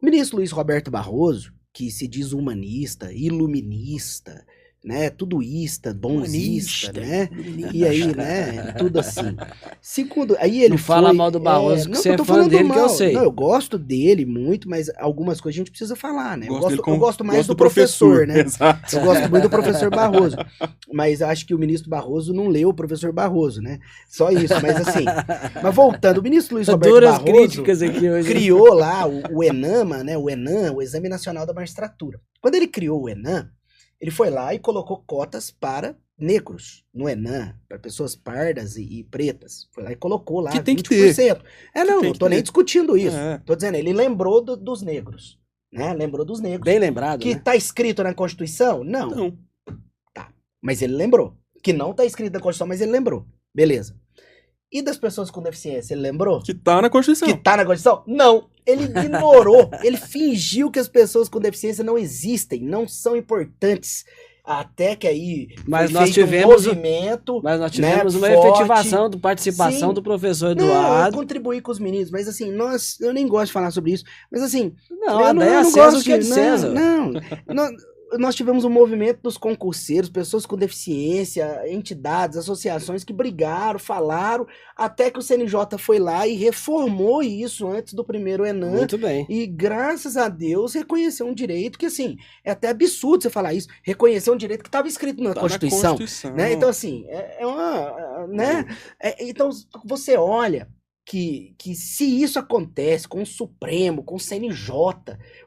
O ministro Luiz Roberto Barroso, que se diz humanista, iluminista, né, tudoísta, bonzista, né, e aí, né, tudo assim. Segundo, aí ele Não fala mal do Barroso, que não, você eu é tô fã falando dele, que eu mal. sei. Não, eu gosto dele muito, mas algumas coisas a gente precisa falar, né? Eu gosto mais Gosto do professor, né? Exato. Eu gosto muito do professor Barroso, mas acho que o ministro Barroso não leu o professor Barroso, né? Só isso, mas assim, mas voltando, o ministro Luiz Roberto Duras Barroso críticas aqui hoje. criou lá o ENAMA, né? O ENAM, o Exame Nacional da Magistratura. Quando ele criou o ENAM, ele foi lá e colocou cotas para negros no ENAM, para pessoas pardas e pretas. Foi lá e colocou lá Que tem que 20%. Não tem não que tô nem ter. discutindo isso. É. Tô dizendo, ele lembrou dos negros, né? Lembrou dos negros. Bem lembrado, Que né? tá escrito na Constituição? Não. Não. Mas ele lembrou. Que não tá escrito na Constituição, mas ele lembrou. Beleza. E das pessoas com deficiência, ele lembrou? Que tá na Constituição. Que tá na Constituição? Não. Ele ignorou. Ele fingiu que as pessoas com deficiência não existem, não são importantes. Até que aí Mas foi nós feito tivemos um movimento. Mas nós tivemos uma forte. efetivação da participação Sim. do professor Não, eu Eduardo. contribuí com os meninos, mas assim, eu nem gosto de falar sobre isso. Mas assim, Não, eu a ideia é não César gosto o que é de César. Nós tivemos um movimento dos concurseiros, pessoas com deficiência, entidades, associações que brigaram, falaram, até que o CNJ foi lá e reformou isso antes do primeiro ENAM. Muito bem. E graças a Deus reconheceu um direito que, assim, é até absurdo você falar isso, reconhecer um direito que estava escrito na Tá Constituição. na Constituição. Né? Então, assim, né? Então, você olha que se isso acontece com o Supremo, com o CNJ,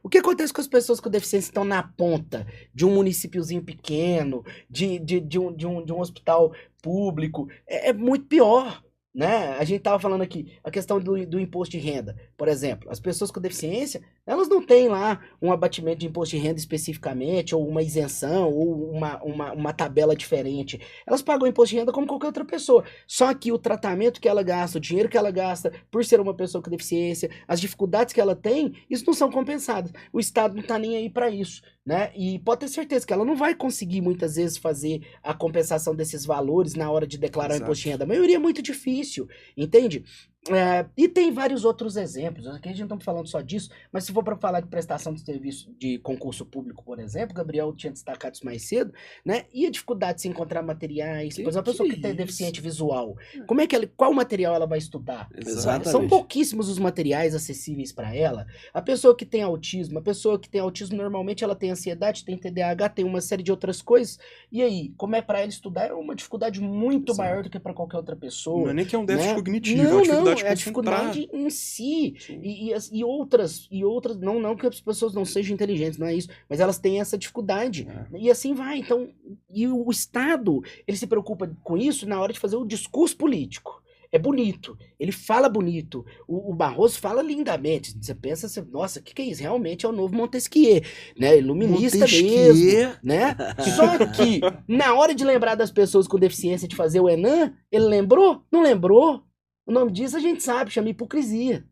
o que acontece com as pessoas com deficiência que estão na ponta de um municípiozinho pequeno, de um hospital público? É muito pior. Né? A gente estava falando aqui, a questão do imposto de renda, por exemplo, as pessoas com deficiência, elas não têm lá um abatimento de imposto de renda especificamente, ou uma isenção, ou uma tabela diferente. Elas pagam imposto de renda como qualquer outra pessoa. Só que o tratamento que ela gasta, o dinheiro que ela gasta por ser uma pessoa com deficiência, as dificuldades que ela tem, isso não são compensadas. O Estado não está nem aí para isso. Né? E pode ter certeza que ela não vai conseguir muitas vezes fazer a compensação desses valores na hora de declarar o imposto de renda. A maioria é muito difícil, entende? E tem vários outros exemplos. Aqui a gente não está falando só disso, mas se for para falar de prestação de serviço de concurso público, por exemplo, Gabriel tinha destacado isso mais cedo, né? E a dificuldade de se encontrar materiais, por exemplo, a pessoa que tem deficiente visual, qual material ela vai estudar? Exatamente. São pouquíssimos os materiais acessíveis para ela. A pessoa que tem autismo, normalmente ela tem ansiedade, tem TDAH, tem uma série de outras coisas. E aí, como é para ela estudar? É uma dificuldade muito maior do que para qualquer outra pessoa. Não é nem que é um déficit né? cognitivo, Não, é uma dificuldade é a dificuldade em si. E outras, não que as pessoas não sejam inteligentes, não é isso, mas elas têm essa dificuldade. E assim vai. Então, e o Estado, ele se preocupa com isso na hora de fazer o discurso político. É bonito, ele fala bonito, o Barroso fala lindamente, você pensa, nossa, o que é isso? Realmente é o novo Montesquieu, né, iluminista mesmo, né, só que na hora de lembrar das pessoas com deficiência de fazer o ENAM, ele lembrou? Não lembrou? O nome disso a gente sabe, chama hipocrisia.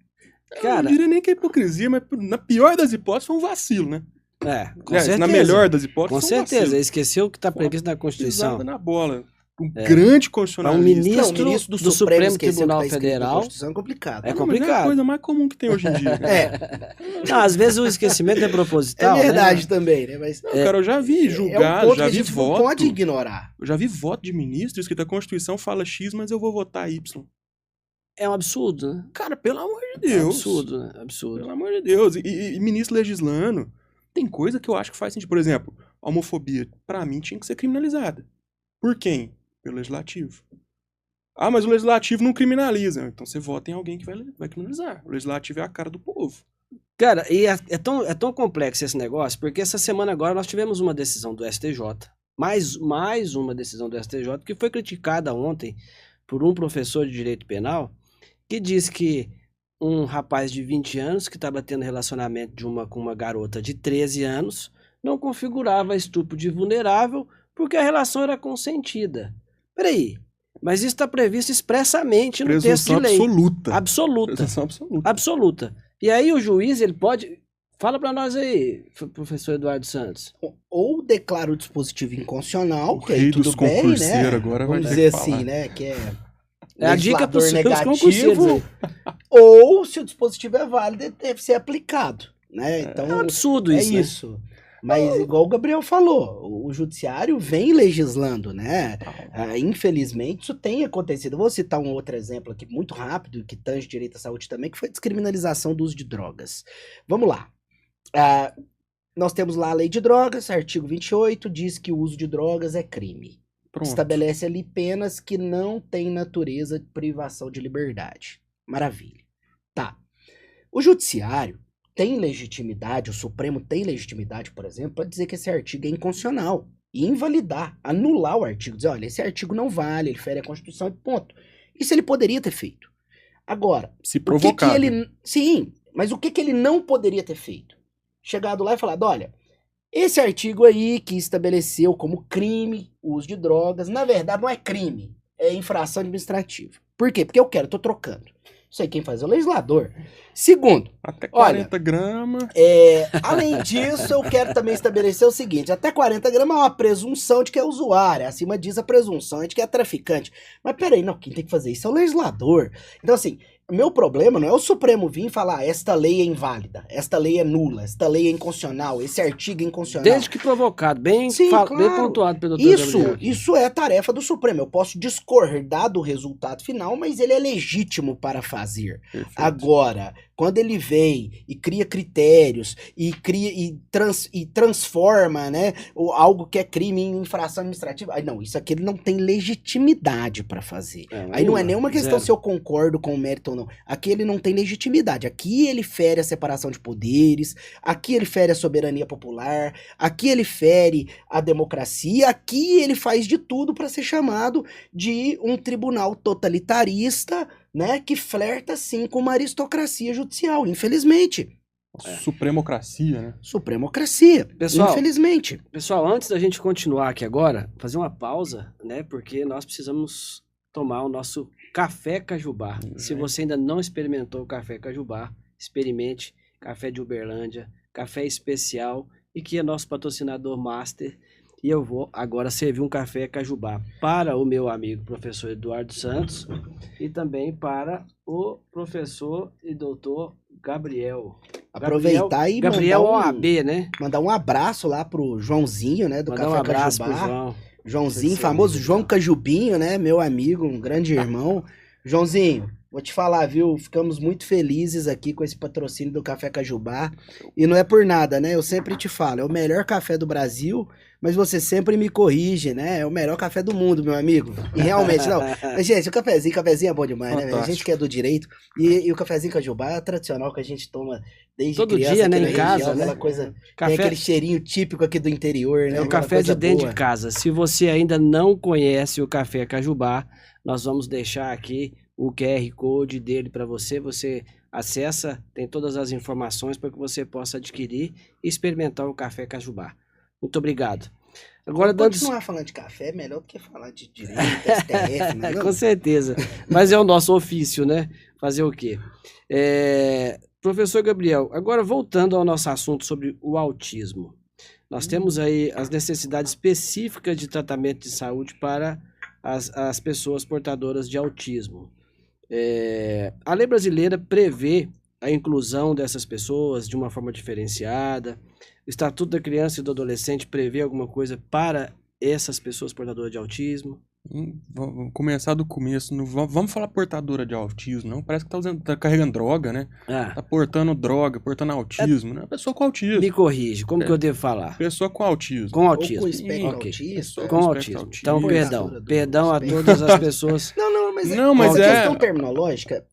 Cara, eu não diria nem que é hipocrisia, mas na pior das hipóteses foi um vacilo, né? Com certeza. Na melhor das hipóteses, Com certeza, esqueceu o que está previsto na Constituição. Pisada na bola. Um grande constitucionalista. Ministro do Supremo Tribunal Federal. Constituição é complicado. É Mas é complicado. a coisa mais comum que tem hoje em dia. Não, às vezes o esquecimento é proposital. É verdade né? também, né? Mas Não, cara, eu já vi julgado, ponto já que a vi gente não voto. pode ignorar. Eu já vi voto de ministro escrito a Constituição fala X, mas eu vou votar Y. É um absurdo, né? Cara, pelo amor de É um Deus. absurdo, né? Absurdo. Pelo amor de Deus. E ministro legislando, tem coisa que eu acho que faz sentido. Por exemplo, a homofobia, pra mim, tinha que ser criminalizada. Por quem? Pelo legislativo. Ah, mas o legislativo não criminaliza. Então você vota em alguém que vai criminalizar. O legislativo é a cara do povo. Cara, e é tão complexo esse negócio, porque essa semana agora nós tivemos uma decisão do STJ, mais uma decisão do STJ, que foi criticada ontem por um professor de direito penal, que diz que um rapaz de 20 anos que estava tendo relacionamento com uma garota de 13 anos não configurava estupro de vulnerável porque a relação era consentida. Peraí, mas isso está previsto expressamente no texto de lei. Absoluta. Presunção absoluta. Absoluta. E aí o juiz, ele pode... Fala para nós aí, professor Eduardo Santos. Ou declara o dispositivo inconstitucional, que aí rei tudo dos bem, né? concurseiros agora vai Vamos ter dizer que assim, falar. né? Que é A dica para os legislador concurseiros. negativo. Ou, se o dispositivo é válido, ele deve ser aplicado, né? Então, É um absurdo é isso, né? isso. Mas, igual o Gabriel falou, o judiciário vem legislando, né? Infelizmente, isso tem acontecido. Eu vou citar um outro exemplo aqui, muito rápido, que tange direito à saúde também, que foi a descriminalização do uso de drogas. Vamos lá. Nós temos lá a lei de drogas, artigo 28, diz que o uso de drogas é crime. Pronto. Estabelece ali penas que não têm natureza de privação de liberdade. Maravilha. Tá. O judiciário tem legitimidade, o Supremo tem legitimidade, por exemplo, para dizer que esse artigo é inconstitucional e invalidar, anular o artigo, dizer, olha, esse artigo não vale, ele fere a Constituição e ponto. Isso ele poderia ter feito. Agora, se provocar. Sim, mas o que ele não poderia ter feito? Chegado lá e falado, olha, esse artigo aí que estabeleceu como crime o uso de drogas, na verdade não é crime, é infração administrativa. Por quê? Porque eu quero, tô trocando. Isso aí quem faz é o legislador. Segundo, até 40 gramas. Além disso, eu quero também estabelecer o seguinte, até 40 gramas é uma presunção de que é usuário, acima disso a presunção é de que é traficante. Mas peraí, não, quem tem que fazer isso é o legislador. Então assim, o meu problema não é o Supremo vir e falar, esta lei é inválida, esta lei é nula, esta lei é inconstitucional, esse artigo é inconstitucional. Desde que provocado, bem pontuado pelo doutor Gabriel. Isso é tarefa do Supremo. Eu posso discordar do resultado final, mas ele é legítimo para fazer. Perfeito. Agora, quando ele vem e cria critérios e transforma, né, algo que é crime em infração administrativa, aí não, isso aqui ele não tem legitimidade para fazer. Aí não é nenhuma questão se eu concordo com o mérito ou não. Aqui ele não tem legitimidade. Aqui ele fere a separação de poderes, aqui ele fere a soberania popular, aqui ele fere a democracia, aqui ele faz de tudo para ser chamado de um tribunal totalitarista, né, que flerta sim com uma aristocracia judicial, infelizmente. Supremocracia, né? Supremocracia, Pessoal, infelizmente. Pessoal, antes da gente continuar aqui agora, fazer uma pausa, né, porque nós precisamos tomar o nosso café Cajubá. Se você ainda não experimentou o café Cajubá, experimente. Café de Uberlândia, café especial e que é nosso patrocinador master. E eu vou agora servir um café Cajubá para o meu amigo professor Eduardo Santos e também para o professor e doutor Gabriel. Aproveitar e Gabriel OAB, né? Mandar um abraço lá pro Joãozinho, né, do Mandar Café um abraço Cajubá. pro João. Joãozinho, famoso João Cajubinho, né, meu amigo, um grande irmão. Joãozinho, vou te falar, viu, ficamos muito felizes aqui com esse patrocínio do Café Cajubá, e não é por nada, né, eu sempre te falo, é o melhor café do Brasil, mas você sempre me corrige, né, é o melhor café do mundo, meu amigo, e realmente, não, mas, gente, o cafezinho é bom demais, né, a gente que é do direito, e o cafezinho Cajubá é tradicional que a gente toma desde todo criança, dia, né, em casa, região, né? aquela coisa, Café... tem aquele cheirinho típico aqui do interior, né, é o café de dentro boa. de casa. Se você ainda não conhece o Café Cajubá, nós vamos deixar aqui o QR Code dele para você. Você acessa, tem todas as informações para que você possa adquirir e experimentar o Café Cajubá. Muito obrigado. Agora, continuar falando de café é melhor do que falar de direito, STF, né? Com certeza. Mas é o nosso ofício, né? Fazer o quê? Professor Gabriel, agora voltando ao nosso assunto sobre o autismo. Nós temos aí as necessidades específicas de tratamento de saúde para as pessoas portadoras de autismo. A lei brasileira prevê a inclusão dessas pessoas de uma forma diferenciada. O Estatuto da Criança e do Adolescente prevê alguma coisa para essas pessoas portadoras de autismo? Vamos começar do começo. Vamos falar portadora de autismo, não? Parece que tá carregando droga, né? Tá portando droga, portando autismo, né? Pessoa com autismo. Me corrige, como que eu devo falar? Pessoa com autismo. Com autismo. Ou com espectro Ok. autista. Com autismo. Então, perdão a todas as pessoas. Não, mas é- a questão terminológica,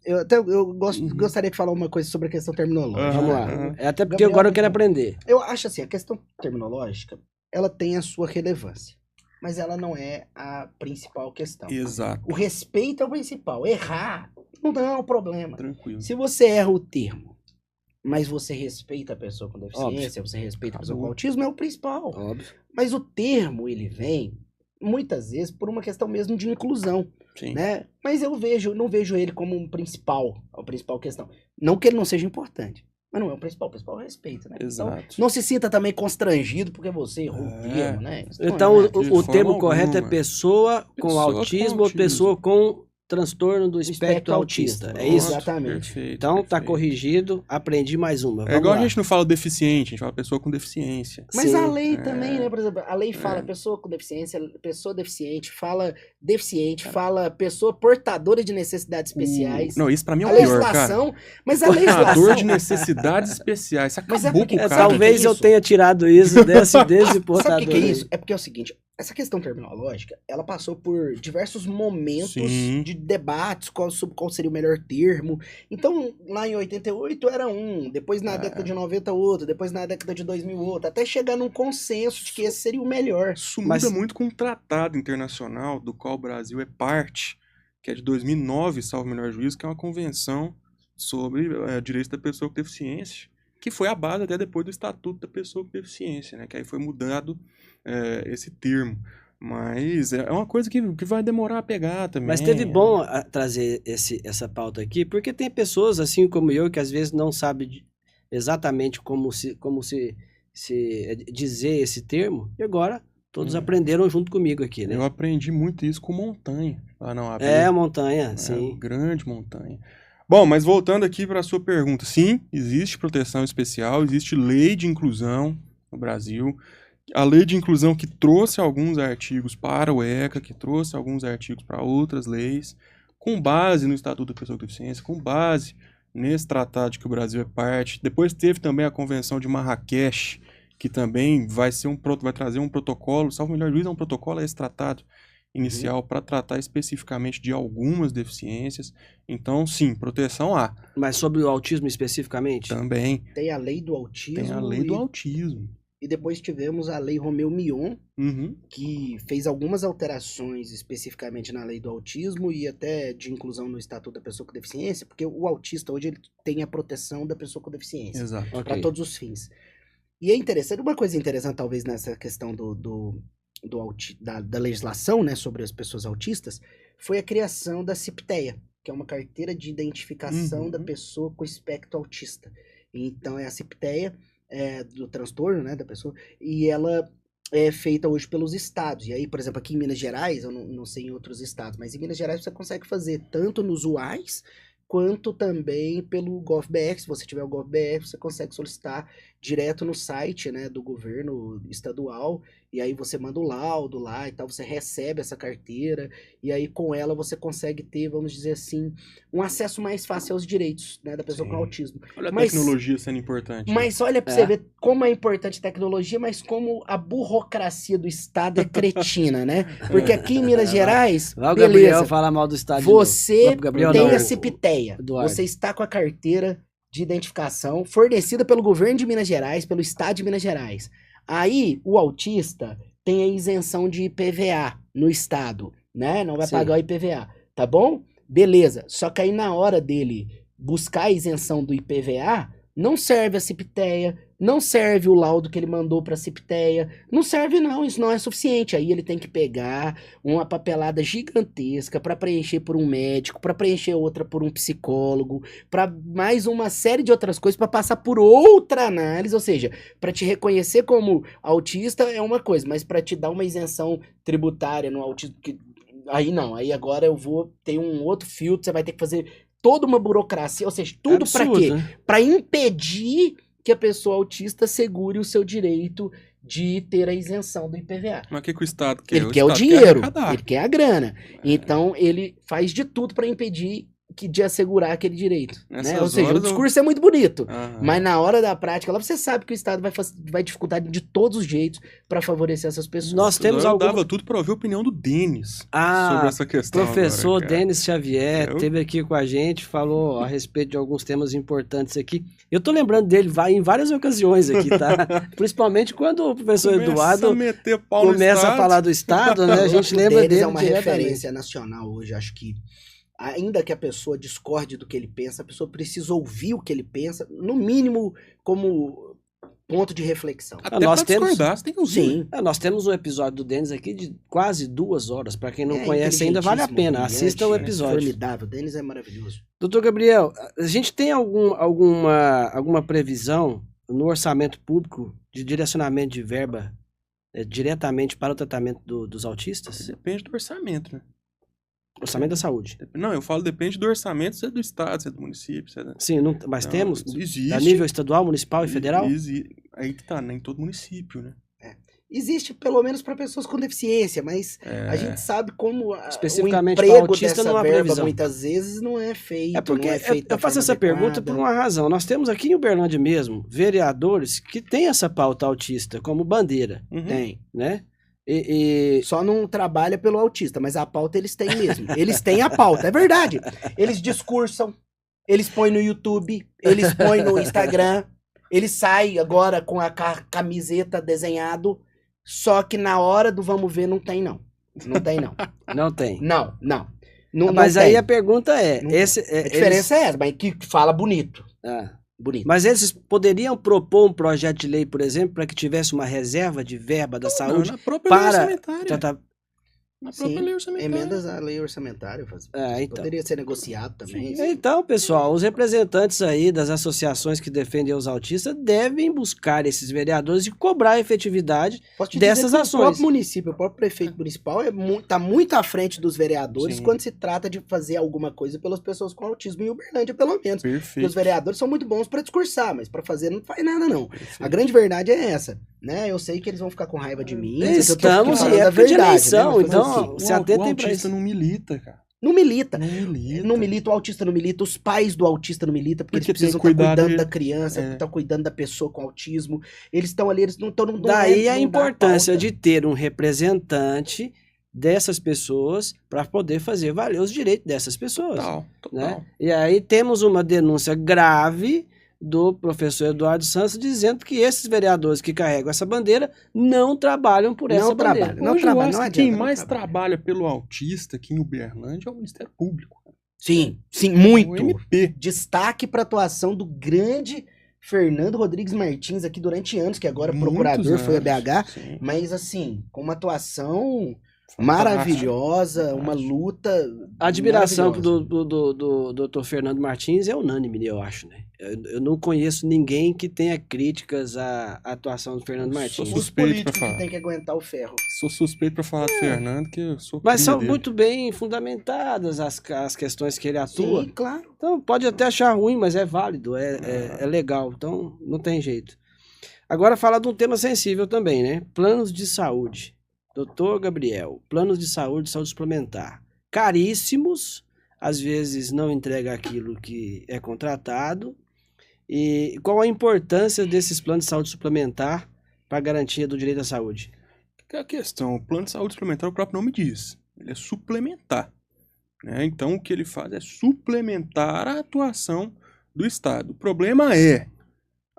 gostaria de falar uma coisa sobre a questão terminológica. Vamos lá. Aham. Até porque Gabriel, agora eu quero aprender. Eu acho assim, a questão terminológica, ela tem a sua relevância, mas ela não é a principal questão. Exato. O respeito é o principal. Errar não é um problema. Tranquilo. Se você erra o termo, mas você respeita a pessoa com deficiência, você respeita a pessoa com Acabou. autismo, é o principal. Óbvio. Mas o termo, ele vem, muitas vezes, por uma questão mesmo de inclusão, Sim. né? Mas eu não vejo ele como a principal questão. Não que ele não seja importante, mas não é o principal é o respeito, né? Então, Exato. não se sinta também constrangido porque você errou o É. termo, né? Isso Então, não é, de o forma termo correto é alguma. pessoa com Pessoa com autismo ou autismo. pessoa com transtorno do espectro autista. É isso? Exatamente. Perfeito, Então, tá perfeito. corrigido. Aprendi mais uma. É Vamos igual lá. a gente não fala deficiente, a gente fala pessoa com deficiência. Mas Sim. a lei também, né? Por exemplo, a lei fala pessoa com deficiência, pessoa deficiente, fala pessoa portadora de necessidades especiais. Não, isso pra mim é A o pior, cara. legislação, mas a Portador legislação... de necessidades especiais. Isso Mas é acabou porque- com o sabe cara. o que Talvez é eu isso? tenha tirado isso desde portador. Sabe o que é aí. isso? É porque é o seguinte, essa questão terminológica, ela passou por diversos momentos Sim. de debates sobre qual seria o melhor termo. Então, lá em 88 era um, depois na década de 90 outro, depois na década de 2000 outro, até chegar num consenso de que esse seria o melhor. Isso Mas- muda muito com um tratado internacional do qual o Brasil é parte, que é de 2009, salvo o melhor juízo, que é uma convenção sobre direitos da pessoa com deficiência, que foi a base até depois do Estatuto da Pessoa com Deficiência, né? Que aí foi mudado esse termo. Mas é uma coisa que vai demorar a pegar também. Mas teve bom trazer essa pauta aqui, porque tem pessoas assim como eu que às vezes não sabem exatamente como se dizer esse termo, e agora todos aprenderam junto comigo aqui, né? Eu aprendi muito isso com montanha. Lá na UAB. É, montanha, É, sim. grande montanha. Bom, mas voltando aqui para a sua pergunta. Sim, existe proteção especial, existe lei de inclusão no Brasil. A lei de inclusão que trouxe alguns artigos para o ECA, que trouxe alguns artigos para outras leis, com base no Estatuto da Pessoa com Deficiência, com base nesse tratado de que o Brasil é parte. Depois teve também a Convenção de Marrakech, que também vai trazer um protocolo, salvo melhor juízo, é um protocolo a esse tratado inicial para tratar especificamente de algumas deficiências. Então, sim, proteção há. Mas sobre o autismo especificamente? Também Tem a lei do autismo. tem a lei do autismo. E depois tivemos a lei Romeu Mion, Uhum. que fez algumas alterações especificamente na lei do autismo e até de inclusão no Estatuto da Pessoa com Deficiência, porque o autista hoje ele tem a proteção da pessoa com deficiência, Exato. Ok. para todos os fins. E é interessante, uma coisa interessante talvez nessa questão da legislação, né, sobre as pessoas autistas, foi a criação da CIPTEA, que é uma carteira de identificação da pessoa com espectro autista. Então é a CIPTEA do transtorno, né, da pessoa, e ela é feita hoje pelos estados. E aí, por exemplo, aqui em Minas Gerais, eu não sei em outros estados, mas em Minas Gerais você consegue fazer tanto nos UAIs, quanto também pelo GovBR. Se você tiver o GovBR, você consegue solicitar direto no site, né, do governo estadual, e aí você manda o laudo lá e tal, você recebe essa carteira, e aí com ela você consegue ter, vamos dizer assim, um acesso mais fácil aos direitos, né, da pessoa Sim. com autismo. Olha a Mas- tecnologia sendo importante. Mas olha pra você ver como é importante a tecnologia, mas como a burocracia do Estado é cretina, né? Porque aqui em Minas Gerais, Vai o Gabriel beleza, falar mal do estádio. de novo. você Gabriel, tem não, a CIPTEA, Eduardo. você está com a carteira de identificação fornecida pelo governo de Minas Gerais, pelo Estado de Minas Gerais. Aí, o autista tem a isenção de IPVA no Estado, né? Não vai Sim. pagar o IPVA, tá bom? Beleza. Só que aí na hora dele buscar a isenção do IPVA, não serve a CIPTEA, Não serve o laudo que ele mandou pra Cipteia. Não serve não, isso não é suficiente. Aí ele tem que pegar uma papelada gigantesca pra preencher por um médico, pra preencher outra por um psicólogo, pra mais uma série de outras coisas, pra passar por outra análise, ou seja, pra te reconhecer como autista é uma coisa, mas pra te dar uma isenção tributária no autismo, aí não, aí agora eu vou ter um outro filtro, você vai ter que fazer toda uma burocracia, ou seja, tudo pra Absurdo, quê? né? Pra impedir que a pessoa autista segure o seu direito de ter a isenção do IPVA. Mas o que o Estado quer? Ele quer o Estado dinheiro, arrecadar. ele quer a grana. Então ele faz de tudo pra impedir de assegurar aquele direito. Né? Nessas Ou seja, o horas discurso é muito bonito, Aham. mas na hora da prática, lá você sabe que o Estado vai dificultar de todos os jeitos pra favorecer essas pessoas. Nós temos eu algum... dava tudo pra ouvir a opinião do Denis sobre Ah, essa questão. professor agora, cara. Denis Xavier Eu- esteve aqui com a gente, falou a respeito de alguns temas importantes aqui. Eu tô lembrando dele em várias ocasiões aqui, tá? Principalmente quando o professor Começa Eduardo a meter pau no começa a Estado. falar do Estado, né? A gente O lembra Denis dele é uma diretamente. referência nacional hoje. Acho que, ainda que a pessoa discorde do que ele pensa, a pessoa precisa ouvir o que ele pensa, no mínimo como ponto de reflexão. Até Nós pra temos- discordar, você tem que ouvir. Sim. Nós temos um episódio do Denis aqui de quase 2 horas. Para quem não É conhece ainda, vale a inteligentíssimo, pena. brilhante, Assista o né? episódio. Formidável. O Denis é maravilhoso. Doutor Gabriel, a gente tem alguma previsão no orçamento público de direcionamento de verba diretamente para o tratamento dos autistas? Depende do orçamento, né? Orçamento da saúde. Não, eu falo depende do orçamento, se é do Estado, se é do município, se é da... Sim, mas Não, temos existe. a nível estadual, municipal e federal? Aí que tá, nem todo município, né? Existe pelo menos para pessoas com deficiência, mas É. a gente sabe como Especificamente o para emprego autista dessa não há verba previsão. muitas vezes não é feito, É porque não é feito da eu faço forma essa pergunta adequada. por uma razão. Nós temos aqui em Uberlândia mesmo vereadores que têm essa pauta autista como bandeira, Uhum. Tem. né? E Só não trabalha pelo autista, mas a pauta eles têm mesmo. Eles têm a pauta, é verdade. Eles discursam, eles põem no YouTube, eles põem no Instagram, eles saem agora com a camiseta desenhado, só que na hora do vamos ver não tem não. Não tem não. não tem. Não. Não Mas não aí tem. a pergunta é, Não- a A diferença é essa, mas que fala bonito. Bonito. mas eles poderiam propor um projeto de lei, por exemplo, para que tivesse uma reserva de verba da saúde na própria lei para orçamentária. tratar... Na própria Sim, lei orçamentária. Emendas à lei orçamentária. Então. Poderia ser negociado também. Então, pessoal, os representantes aí das associações que defendem os autistas devem buscar esses vereadores e cobrar a efetividade. Posso te dessas dizer que ações. O próprio município, o próprio prefeito municipal tá muito à frente dos vereadores Sim. quando se trata de fazer alguma coisa pelas pessoas com autismo em Uberlândia, pelo menos. Porque Perfeito. os vereadores são muito bons para discursar, mas para fazer não faz nada não. Perfeito. A grande verdade é essa, né? Eu sei que eles vão ficar com raiva de mim. mas eu tô Estamos falando em a época de verdade, eleição, né? Mas então assim, se atentem O para autista isso. não milita, cara. não milita. Não milita. Não milita, o autista não milita, os pais do autista não militam, porque Porque eles precisam tem que estar cuidar cuidando dele. da criança, É. estão cuidando da pessoa com autismo. Eles estão ali, eles não estão. Daí a não dá importância pauta. de ter um representante dessas pessoas para poder fazer valer os direitos dessas pessoas. Total. Né? E aí temos uma denúncia grave do professor Eduardo Santos dizendo que esses vereadores que carregam essa bandeira não trabalham por essa Não bandeira. trabalham. Não Hoje trabalha, eu acho não que adianta, quem não mais trabalha. trabalha pelo autista aqui em Uberlândia é o Ministério Público. Sim, O muito. MP. Destaque para a atuação do grande Fernando Rodrigues Martins aqui durante anos, que agora Muitos procurador foi a anos. BH, Sim. mas assim, com uma atuação Fantástico. maravilhosa, uma Fantástico. luta. A admiração maravilhosa. do Dr. Fernando Martins é unânime, eu acho, né? Eu não conheço ninguém que tenha críticas à atuação do Fernando Sou Martins. Os suspeito políticos pra falar. que tem que aguentar o ferro. Sou suspeito pra falar do Fernando, que eu sou Mas cria são dele. muito bem fundamentadas as questões que ele atua. Sim, claro. Então pode até achar ruim, mas é válido, é legal, então não tem jeito. Agora falar de um tema sensível também, né? Planos de saúde. Doutor Gabriel, planos de saúde suplementar. Caríssimos, às vezes não entrega aquilo que é contratado. E qual a importância desses planos de saúde suplementar para a garantia do direito à saúde? Que é a questão, o plano de saúde suplementar, o próprio nome diz, ele é suplementar, né? Então o que ele faz é suplementar a atuação do Estado. O problema é,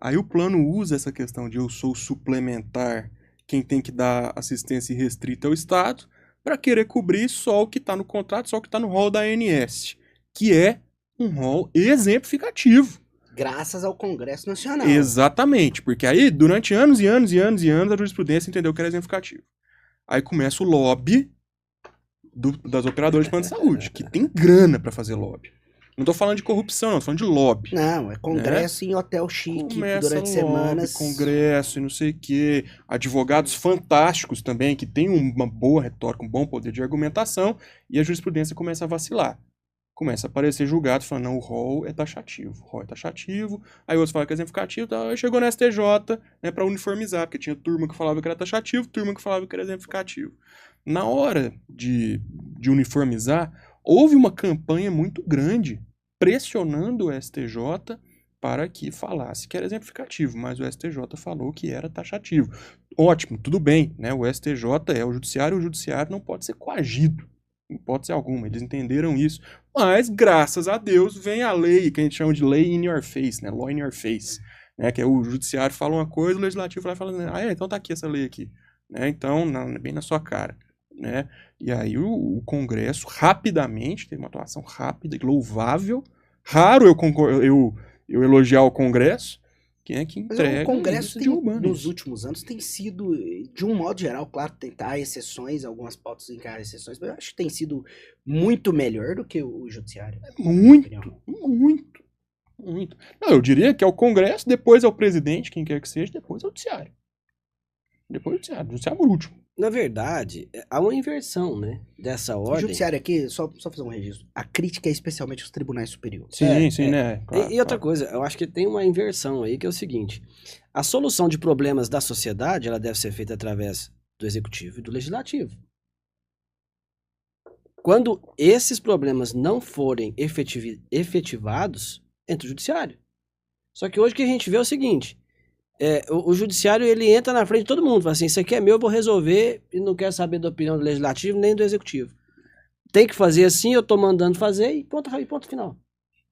aí o plano usa essa questão de eu sou suplementar, quem tem que dar assistência restrita é o Estado, para querer cobrir só o que está no contrato, só o que está no rol da ANS, que é um rol exemplificativo. Graças ao Congresso Nacional. Exatamente, porque aí, durante anos e anos e anos e anos, a jurisprudência entendeu que era exemplificativo. Aí começa o lobby das operadoras de plano de saúde, que tem grana pra fazer lobby. Não tô falando de corrupção, não, tô falando de lobby. Não, é congresso em hotel chique Começa durante lobby, semanas. congresso e não sei o quê. Advogados fantásticos também, que têm uma boa retórica, um bom poder de argumentação, e a jurisprudência começa a vacilar. Começa a aparecer julgado falando, não, o rol é taxativo. Aí outros falam que é exemplificativo, tá? Aí chegou na STJ, né, para uniformizar, porque tinha turma que falava que era taxativo, turma que falava que era exemplificativo. Na hora de uniformizar, houve uma campanha muito grande pressionando o STJ para que falasse que era exemplificativo, mas o STJ falou que era taxativo. Ótimo, tudo bem, né? O STJ é o judiciário não pode ser coagido. Em hipótese alguma, eles entenderam isso. Mas, graças a Deus, vem a lei, que a gente chama de lei in your face, né? Law in your face. Né? Que é o judiciário fala uma coisa, o legislativo vai falando, então tá aqui essa lei aqui. Né? Então, bem na sua cara. Né? E aí o Congresso rapidamente, teve uma atuação rápida e louvável. Raro eu elogiar o Congresso, quem é que entrega. Mas o Congresso nos isso. últimos anos tem sido, de um modo geral, claro, há exceções, algumas pautas em que há exceções, mas eu acho que tem sido muito melhor do que o Judiciário. Muito. Não, eu diria que é o Congresso, depois é o presidente, quem quer que seja, depois é o Judiciário. Depois é o Judiciário por último. Na verdade, há uma inversão, né, dessa O ordem. Judiciário aqui, só fazer um registro, a crítica é especialmente aos tribunais superiores. Sim, né? Claro, e outra coisa, eu acho que tem uma inversão aí, que é o seguinte, a solução de problemas da sociedade, ela deve ser feita através do Executivo e do Legislativo. Quando esses problemas não forem efetivados, entra o Judiciário. Só que hoje o que a gente vê é o seguinte, o Judiciário, ele entra na frente de todo mundo, fala assim, isso aqui é meu, eu vou resolver, e não quero saber da opinião do Legislativo nem do Executivo. Tem que fazer assim, eu tô mandando fazer, e ponto final.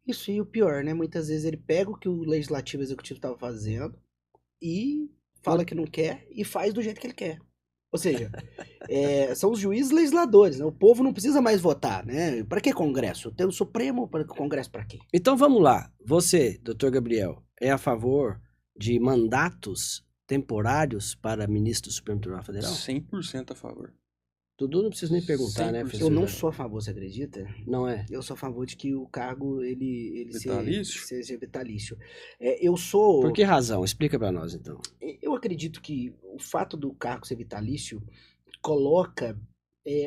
Isso, e o pior, né? Muitas vezes ele pega o que o Legislativo e o Executivo estavam fazendo e fala que não quer e faz do jeito que ele quer. Ou seja, são os juízes legisladores, né? O povo não precisa mais votar, né? Para que Congresso? Tem o Supremo, para Congresso para quê? Então vamos lá, você, doutor Gabriel, é a favor de mandatos temporários para ministro do Supremo Tribunal Federal? 100% a favor. Dudu não precisa nem perguntar, né? Eu não sou a favor, você acredita? Não é? Eu sou a favor de que o cargo ele Vitalício? seja vitalício. Eu sou... Por que razão? Explica para nós, então. Eu acredito que o fato do cargo ser vitalício coloca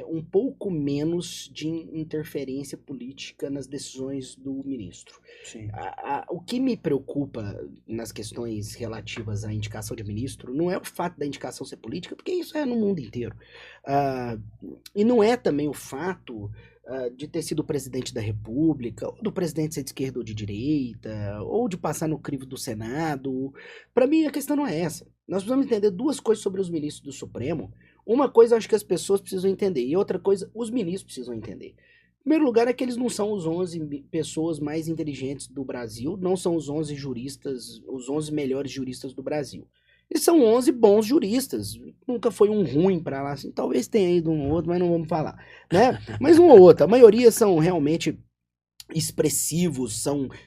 um pouco menos de interferência política nas decisões do ministro. Sim. O que me preocupa nas questões relativas à indicação de ministro não é o fato da indicação ser política, porque isso é no mundo inteiro. E não é também o fato de ter sido presidente da República, ou do presidente ser de esquerda ou de direita, ou de passar no crivo do Senado. Para mim, a questão não é essa. Nós precisamos entender duas coisas sobre os ministros do Supremo. Uma coisa eu acho que as pessoas precisam entender, e outra coisa os ministros precisam entender. Em primeiro lugar é que eles não são os 11 pessoas mais inteligentes do Brasil, não são os 11 juristas, os 11 melhores juristas do Brasil. Eles são 11 bons juristas, nunca foi um ruim para lá, assim, talvez tenha ido um ou outro, mas não vamos falar, né? Mas um ou outro, a maioria são realmente expressivos,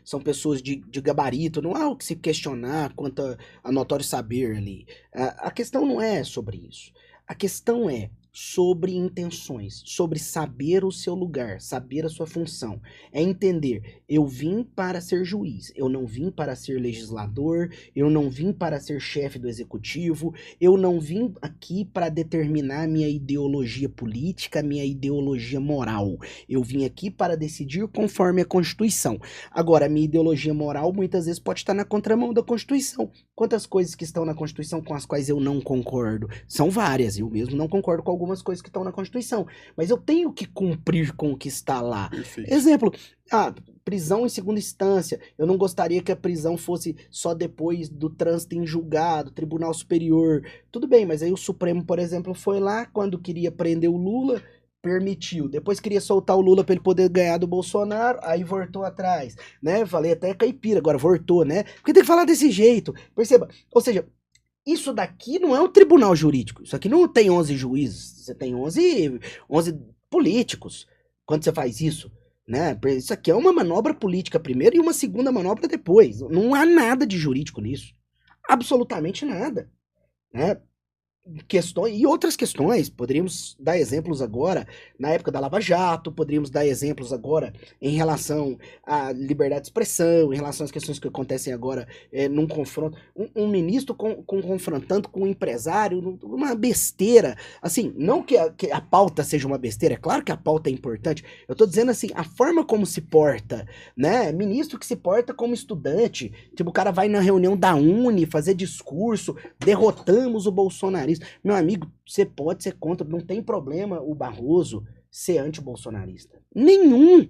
são pessoas de gabarito, não há o que se questionar quanto a notório saber ali. A questão não é sobre isso. A questão é sobre intenções, sobre saber o seu lugar, saber a sua função. É entender, eu vim para ser juiz, eu não vim para ser legislador, eu não vim para ser chefe do executivo, eu não vim aqui para determinar minha ideologia política, minha ideologia moral. Eu vim aqui para decidir conforme a Constituição. Agora, a minha ideologia moral muitas vezes pode estar na contramão da Constituição. Quantas coisas que estão na Constituição com as quais eu não concordo? São várias, eu mesmo não concordo com algumas coisas que estão na Constituição, mas eu tenho que cumprir com o que está lá. Perfeito. Exemplo, prisão em segunda instância. Eu não gostaria que a prisão fosse só depois do trânsito em julgado, Tribunal Superior. Tudo bem, mas aí o Supremo, por exemplo, foi lá quando queria prender o Lula, permitiu. Depois queria soltar o Lula para ele poder ganhar do Bolsonaro, aí voltou atrás, né? Falei até caipira, agora voltou, né? Porque tem que falar desse jeito. Perceba, ou seja, isso daqui não é um tribunal jurídico. Isso aqui não tem 11 juízes, você tem 11 políticos. Quando você faz isso, Né? Isso aqui é uma manobra política primeiro e uma segunda manobra depois. Não há nada de jurídico nisso. Absolutamente nada. Né? Questões e outras questões, poderíamos dar exemplos agora na época da Lava Jato, poderíamos dar exemplos agora em relação à liberdade de expressão, em relação às questões que acontecem agora num confronto, um ministro confrontando com um empresário, uma besteira, assim, não que a pauta seja uma besteira, é claro que a pauta é importante, eu tô dizendo assim, a forma como se porta, né, ministro que se porta como estudante, tipo, o cara vai na reunião da Uni fazer discurso, derrotamos o bolsonarismo. Meu amigo, você pode ser contra, não tem problema o Barroso ser anti-bolsonarista. Nenhum!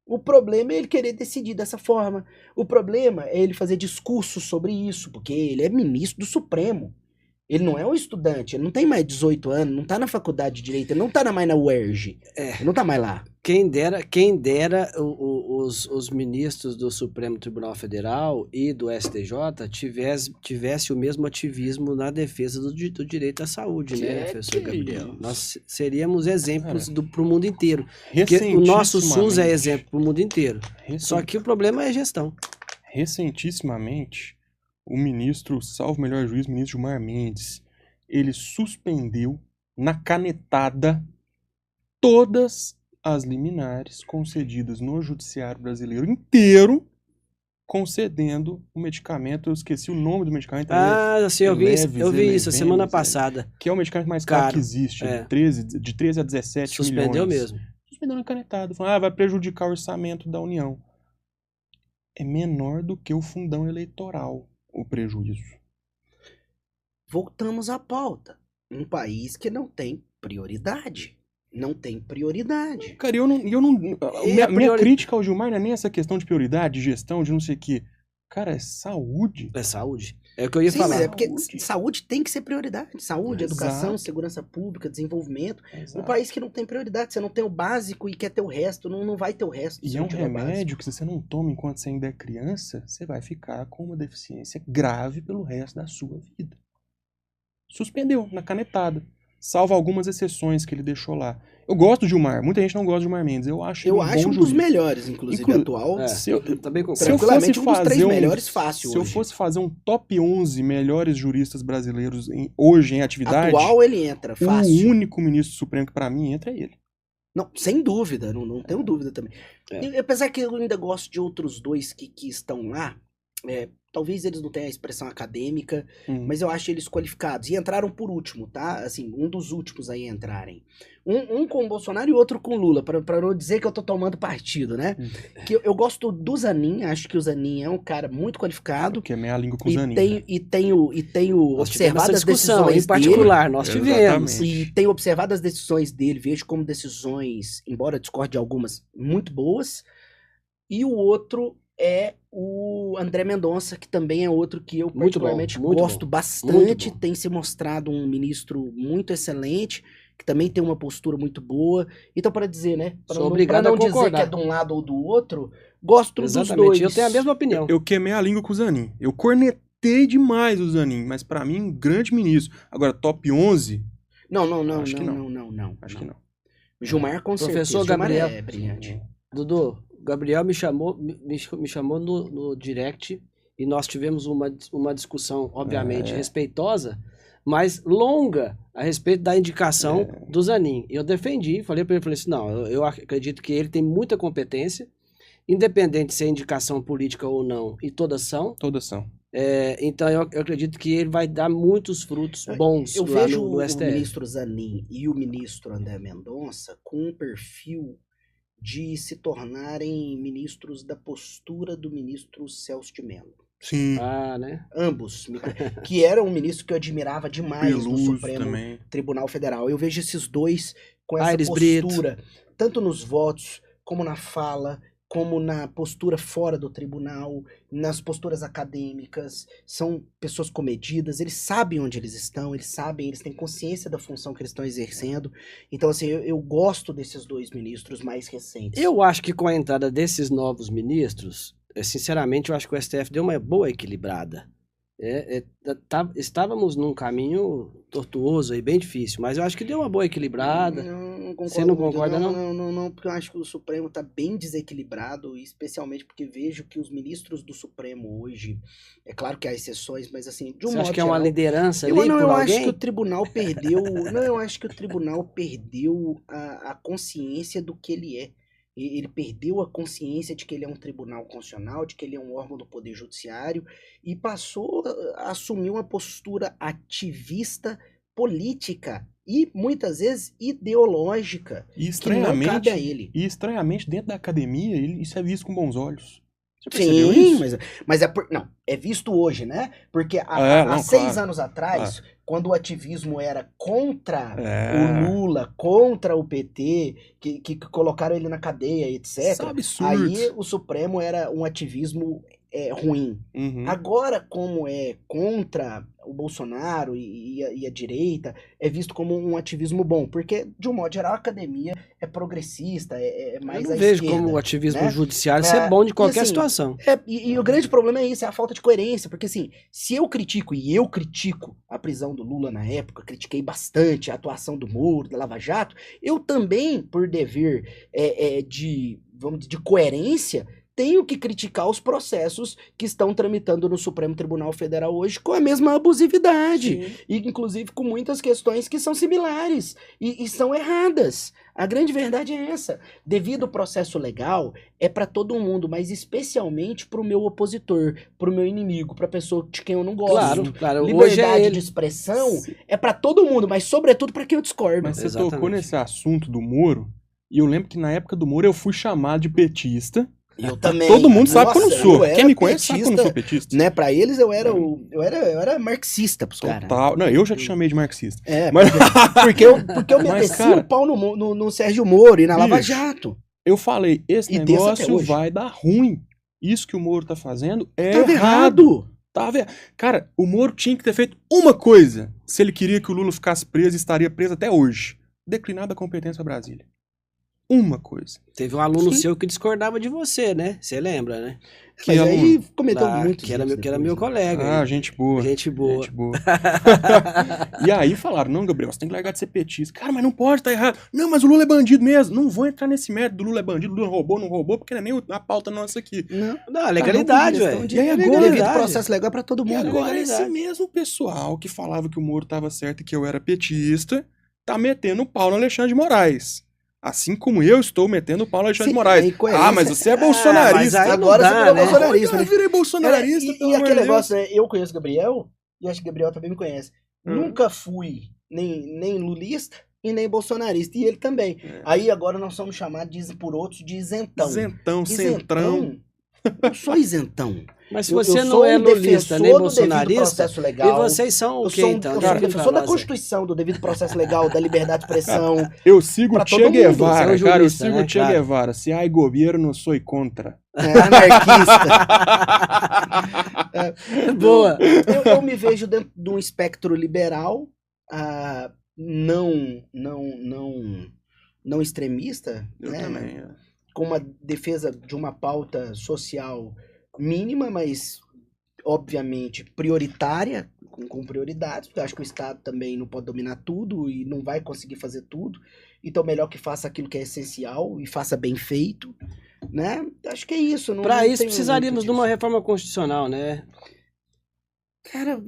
O problema é ele querer decidir dessa forma. O problema é ele fazer discurso sobre isso, porque ele é ministro do Supremo. Ele não é um estudante, ele não tem mais 18 anos, não tá na faculdade de Direito, ele não tá mais na UERJ, ele não tá mais lá. Quem dera os ministros do Supremo Tribunal Federal e do STJ tivesse o mesmo ativismo na defesa do direito à saúde, né, professor Gabriel? Nós seríamos exemplos para o mundo inteiro. Porque o nosso SUS é exemplo para o mundo inteiro. Só que o problema é a gestão. Recentissimamente, o ministro, salvo melhor juiz, o ministro Gilmar Mendes, ele suspendeu na canetada todas as liminares concedidas no judiciário brasileiro inteiro, concedendo o medicamento, eu esqueci o nome do medicamento. Sim, eu vi isso a semana passada. Que é o medicamento mais caro que existe, de 13 a 17 Suspendeu milhões. mesmo. Suspendeu na canetada, falando, vai prejudicar o orçamento da União. É menor do que o fundão eleitoral o prejuízo. Voltamos à pauta. Um país que não tem prioridade. Não tem prioridade. Cara, minha crítica ao Gilmar não é nem essa questão de prioridade, de gestão, de não sei o quê. Cara, é saúde. É saúde. É o que eu ia falar. Mas é porque saúde tem que ser prioridade. Saúde, educação, segurança pública, desenvolvimento. Um país que não tem prioridade, você não tem o básico e quer ter o resto, não vai ter o resto. E é um remédio que se você não toma enquanto você ainda é criança, você vai ficar com uma deficiência grave pelo resto da sua vida. Suspendeu na canetada. Salvo algumas exceções que ele deixou lá. Eu gosto do Gilmar, muita gente não gosta do Gilmar Mendes. Eu acho um dos melhores, inclusive, atual. Tranquilamente um dos 3 melhores, fácil. Se eu fosse fazer um top 11 melhores juristas brasileiros hoje em atividade... Atual ele entra, fácil. O único ministro supremo que pra mim entra é ele. Não, sem dúvida, não tenho dúvida também. Apesar que eu ainda gosto de outros 2 que estão lá, talvez eles não tenham a expressão acadêmica, mas eu acho eles qualificados. E entraram por último, tá? Assim, um dos últimos aí a entrarem. Um com o Bolsonaro e outro com o Lula, pra não dizer que eu tô tomando partido, né? Que eu gosto do Zanin, acho que o Zanin é um cara muito qualificado. Que é meia língua com o Zanin. E tenho observado as decisões em particular, dele. nós tivemos. E tenho observado as decisões dele, vejo como decisões, embora discorde de algumas, muito boas. E o outro é o André Mendonça, que também é outro que eu particularmente gosto bastante, tem se mostrado um ministro muito excelente, que também tem uma postura muito boa. Então, para dizer, né, para não dizer que é de um lado ou do outro, gosto dos dois. Eu tenho a mesma opinião. Eu queimei a língua com o Zanin. Eu cornetei demais o Zanin, mas para mim, um grande ministro. Agora, top 11... Não. Acho que não. Gilmar, com certeza. Professor Gabriel é brilhante. Dudu, Gabriel me chamou no direct e nós tivemos uma discussão, obviamente, respeitosa, mas longa a respeito da indicação do Zanin. Eu defendi, falei para ele assim, não, eu acredito que ele tem muita competência, independente se é indicação política ou não, e todas são. Todas são. Então eu acredito que ele vai dar muitos frutos bons eu lá vejo no STF. O ministro Zanin e o ministro André Mendonça com um perfil de se tornarem ministros da postura do ministro Celso de Mello. Sim. Né? Ambos. Que era um ministro que eu admirava demais no Supremo também. Tribunal Federal. Eu vejo esses dois com essa Aires postura, Brito. Tanto nos votos, como na fala, como na postura fora do tribunal, nas posturas acadêmicas. São pessoas comedidas, eles sabem onde eles estão, eles têm consciência da função que eles estão exercendo. Então, assim, eu gosto desses 2 ministros mais recentes. Eu acho que com a entrada desses novos ministros, sinceramente, eu acho que o STF deu uma boa equilibrada. Estávamos num caminho tortuoso e bem difícil, mas eu acho que deu uma boa equilibrada. Não concordo Você não muito. concorda, não? Não, porque eu acho que o Supremo está bem desequilibrado, especialmente porque vejo que os ministros do Supremo hoje, é claro que há exceções, mas assim, de um Você modo acha que é uma geral, liderança ali eu por acho que alguém? o tribunal perdeu. Não, eu acho que o tribunal perdeu a consciência do que ele é. Ele perdeu a consciência de que ele é um tribunal constitucional, de que ele é um órgão do Poder Judiciário, e passou a assumir uma postura ativista política e muitas vezes ideológica, E que não cabe a ele. estranhamente, dentro da academia, isso é visto com bons olhos. Você percebeu Sim, isso? mas não, é visto hoje, né? Porque há Não, 6 claro, anos atrás, quando o ativismo era contra o É. Lula, contra o PT, que colocaram ele na cadeia, etc., Isso é um absurdo. aí o Supremo era um ativismo ruim. Uhum. Agora, como é contra o Bolsonaro e a direita, é visto como um ativismo bom, porque, de um modo geral, a academia é progressista, é mais Eu não à vejo esquerda, como o ativismo né? judiciário ser bom de qualquer assim, situação. E o grande problema é isso, é a falta de coerência, porque assim, se eu critico, e eu critico a prisão do Lula na época, critiquei bastante a atuação do Moro, da Lava Jato, eu também, por dever de coerência, tenho que criticar os processos que estão tramitando no Supremo Tribunal Federal hoje com a mesma abusividade. Sim. E inclusive com muitas questões que são similares e são erradas. A grande verdade é essa. Devido ao processo legal, é para todo mundo, mas especialmente para o meu opositor, para o meu inimigo, para a pessoa de quem eu não gosto. Claro. Hoje Liberdade é de ele. expressão é para todo mundo, mas sobretudo para quem eu discordo. Mas você Exatamente. tocou nesse assunto do Moro, e eu lembro que na época do Moro eu fui chamado de petista. Eu também. Todo mundo sabe que eu não sou. era Quem me conhece sabe que eu não sou petista, petista. né? Pra eles eu era marxista pros caras. Total. Não, eu já te chamei de marxista. Mas porque eu me Mas, desci cara, o pau no Sérgio Moro e na Lava bicho, Jato. Eu falei, esse E desço até negócio hoje. vai dar ruim. Isso que o Moro tá fazendo é Tava errado. errado. Tava errado. Cara, o Moro tinha que ter feito uma coisa. Se ele queria que o Lula ficasse preso, estaria preso até hoje. Declinar da competência a Brasília. Uma coisa. Teve um aluno Sim. seu que discordava de você, né? Você lembra, né? Que Mas aluno? aí cometeu Lá, muito. que era meu colega. Ah, gente boa. Gente boa. Gente boa. E aí falaram, não, Gabriel, você tem que largar de ser petista. Cara, mas não pode, tá errado. Não, mas o Lula é bandido mesmo. Não vou entrar nesse mérito do Lula é bandido, o Lula não roubou, porque não é nem a pauta nossa aqui. Não, A legalidade, questão velho. de- E aí agora, devido legalidade. processo legal pra todo E mundo. agora legalidade. esse mesmo pessoal que falava que o Moro tava certo e que eu era petista, tá metendo o pau no Alexandre de Moraes. Assim como eu estou metendo o pau no Alexandre Sim, de Moraes. é incoerência. Ah, mas você é bolsonarista. mas aí Agora não você dá, virou né? bolsonarista, Eu né? virei bolsonarista, pelo E amor de aquele Deus. negócio, né? Eu conheço o Gabriel, e acho que o Gabriel também me conhece. Hum. Nunca fui nem lulista e nem bolsonarista. E ele também. É. Aí agora nós somos chamados, dizem por outros, de isentão. Isentão, centrão. Eu sou isentão. Mas se Eu você sou não é um lulista defensor nem do bolsonarista, devido processo legal. e vocês são o Eu quê, sou então? um Diga pra defensor da nós aí. Constituição, do devido processo legal, da liberdade de expressão. Eu sigo Pra o todo Che mundo, Guevara, você é um cara. Eu jurista, sigo né? o Che Claro. Guevara. Se há governo, sou contra. Anarquista. Boa. Eu me vejo dentro de um espectro liberal, não extremista, Eu né? também. Com uma defesa de uma pauta social mínima, mas obviamente prioritária, com prioridades, porque eu acho que o Estado também não pode dominar tudo e não vai conseguir fazer tudo. Então, melhor que faça aquilo que é essencial e faça bem feito, né? Acho que é isso. Para não isso tenho precisaríamos de muito uma disso. reforma constitucional, né? Cara,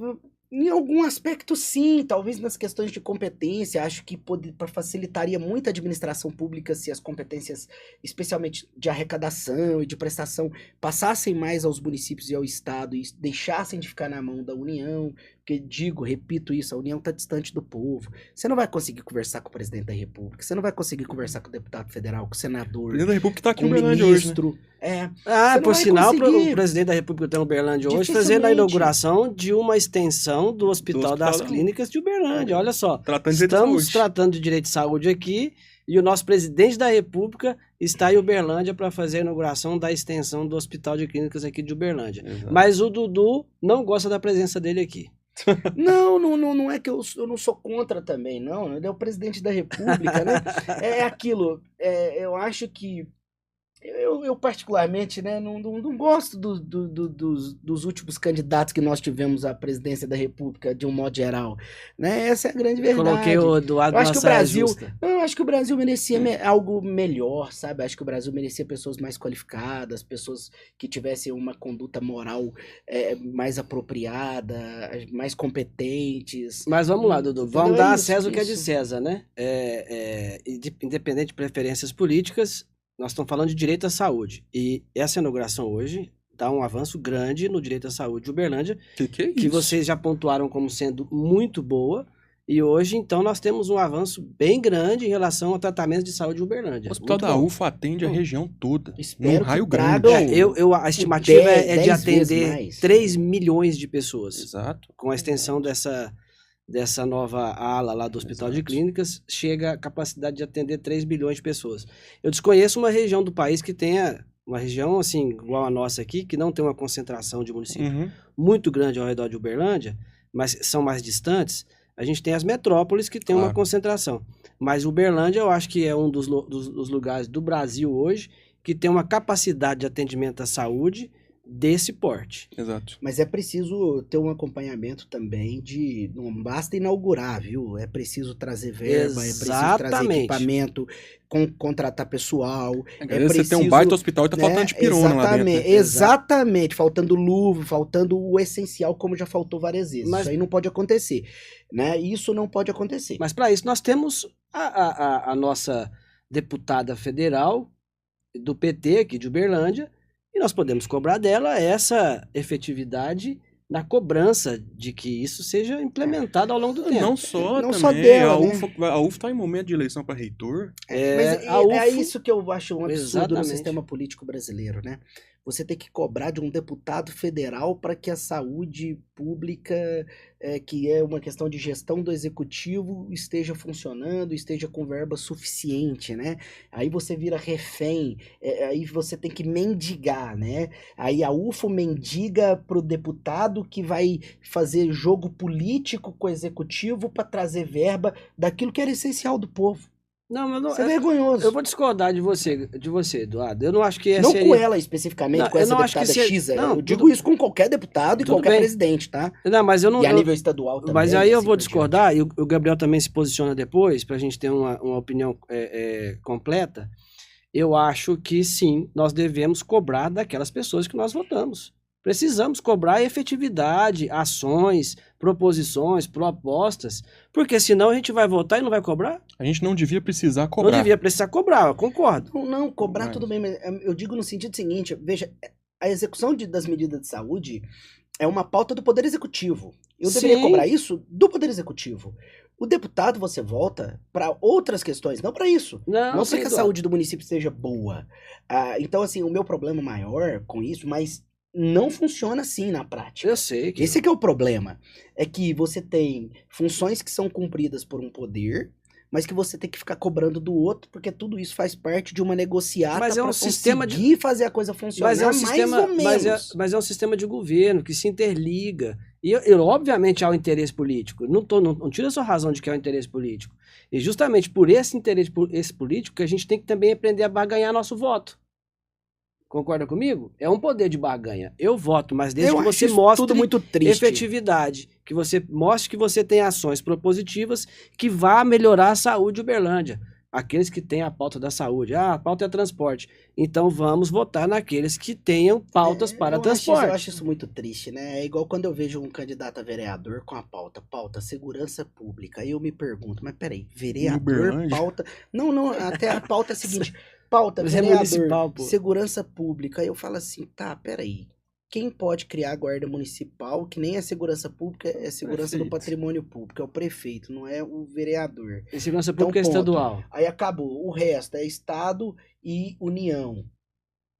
em algum aspecto sim, talvez nas questões de competência, acho que facilitaria muito a administração pública se as competências, especialmente de arrecadação e de prestação, passassem mais aos municípios e ao Estado e deixassem de ficar na mão da União, porque repito isso, a União está distante do povo. Você não vai conseguir conversar com o presidente da República, você não vai conseguir conversar com o deputado federal, com o O senador, presidente da República tá aqui com em o Uberlândia hoje, né? ministro. Ah, Você não por vai sinal, conseguir. o presidente da República está em Uberlândia hoje fazendo a Dificilmente. inauguração de uma extensão do Hospital das Hospital da- Clínicas de Uberlândia. Olha só, Tratando de direito de estamos saúde. tratando de direito de saúde aqui e o nosso presidente da República está em Uberlândia para fazer a inauguração da extensão do Hospital de Clínicas aqui de Uberlândia. Exato. Mas o Dudu não gosta da presença dele aqui. Não é que eu não sou contra também, não. Ele é o presidente da República, né? É aquilo. Eu acho que Eu particularmente, né, não gosto dos últimos candidatos que nós tivemos à presidência da República, de um modo geral, né? Essa é a grande verdade. Coloquei o Eduardo Eu acho que o na saia Brasil, justa. eu acho que o Brasil merecia algo melhor, sabe? Acho que o Brasil merecia pessoas mais qualificadas, pessoas que tivessem uma conduta moral mais apropriada, mais competentes. Mas vamos lá, Dudu. Entendeu? Vamos É dar a isso, César o que é de isso. César, né? Independente de preferências políticas, nós estamos falando de direito à saúde. E essa inauguração hoje dá um avanço grande no direito à saúde de Uberlândia, Que é que isso? vocês já pontuaram como sendo muito boa. E hoje, então, nós temos um avanço bem grande em relação ao tratamento de saúde de Uberlândia. O Hospital Muito da bom. UFA atende a região toda, Espero num raio que grande. tragam A estimativa é de 10 vezes atender mais. 3 milhões de pessoas. Exato. Com a extensão dessa nova ala lá do Hospital de Exato. Clínicas, chega a capacidade de atender 3 bilhões de pessoas. Eu desconheço uma região do país que tenha, uma região assim, igual a nossa aqui, que não tem uma concentração de município Uhum. muito grande ao redor de Uberlândia, mas são mais distantes. A gente tem as metrópoles que tem uma Claro. concentração. Mas Uberlândia, eu acho que é um dos lugares do Brasil hoje que tem uma capacidade de atendimento à saúde desse porte. Exato. Mas é preciso ter um acompanhamento também não basta inaugurar, viu? É preciso trazer verba, é preciso trazer Exatamente. equipamento, contratar pessoal. Às vezes você tem um baita hospital e tá faltando de pirona lá dentro. Né? Exatamente, faltando luva, faltando o essencial, como já faltou várias vezes. Mas- Isso aí não pode acontecer, né? Isso não pode acontecer. Mas para isso nós temos a nossa deputada federal do PT aqui de Uberlândia, e nós podemos cobrar dela essa efetividade na cobrança de que isso seja implementado ao longo do tempo. Não só Não também, só dela, a né? UFA tá em momento de eleição para reitor. Mas a UFO, é isso que eu acho um absurdo exatamente. no sistema político brasileiro, né? Você tem que cobrar de um deputado federal para que a saúde pública, que é uma questão de gestão do executivo, esteja funcionando, esteja com verba suficiente, né? Aí você vira refém, aí você tem que mendigar, né? Aí a UFO mendiga pro deputado que vai fazer jogo político com o executivo para trazer verba daquilo que era essencial do povo. Não, mas Isso é vergonhoso. eu vou discordar de você, Eduardo. Eu não acho que Não seria... com ela especificamente, Não, com eu essa não acho que deputada seja- X. não, Eu digo tudo- isso com qualquer deputado e Tudo qualquer bem. presidente, tá? Não, mas eu não... E a eu- nível estadual também. Mas aí eu assim vou por diante. discordar, e o Gabriel também se posiciona depois, para a gente ter uma opinião completa. Eu acho que sim, nós devemos cobrar daquelas pessoas que nós votamos. Precisamos cobrar efetividade, ações, proposições, propostas, porque senão a gente vai votar e não vai cobrar? A gente não devia precisar cobrar. Não devia precisar cobrar, eu concordo. Não, cobrar Mas- tudo bem, mas eu digo no sentido seguinte, veja, a execução das medidas de saúde é uma pauta do Poder Executivo. Eu deveria Sim. cobrar isso do Poder Executivo. O deputado você volta para outras questões, não para isso. Não sim, para que a Eduardo. saúde do município seja boa. Então, assim, o meu problema maior com isso, mas não funciona assim na prática. Eu sei que... Esse que é o problema. É que você tem funções que são cumpridas por um poder, mas que você tem que ficar cobrando do outro, porque tudo isso faz parte de uma negociata Mas é um para sistema de- conseguir fazer a coisa funcionar Mas é um sistema, mais ou menos. mas é um sistema de governo que se interliga. E obviamente há o interesse político. Não tira a sua razão de que há o interesse político. E justamente por esse interesse político que a gente tem que também aprender a barganhar nosso voto. Concorda comigo? É um poder de barganha. Eu voto, mas desde Eu que acho você isso mostre tudo muito triste. efetividade, que você mostre que você tem ações propositivas que vá melhorar a saúde de Uberlândia. Aqueles que têm a pauta da saúde. A pauta é transporte. Então vamos votar naqueles que tenham pautas para transporte. Eu acho isso muito triste, né? É igual quando eu vejo um candidato a vereador com a pauta segurança pública. Aí eu me pergunto, mas peraí, vereador, Uberlândia? pauta... Não, até a pauta é a seguinte, pauta, Mas é vereador, municipal, pô. segurança pública. Aí eu falo assim, tá, peraí. Quem pode criar a guarda municipal, que nem é segurança pública, é segurança do Prefeito. patrimônio público, é o prefeito, não é o vereador. E segurança Então, pública é ponto. estadual. Aí acabou. O resto é Estado e União.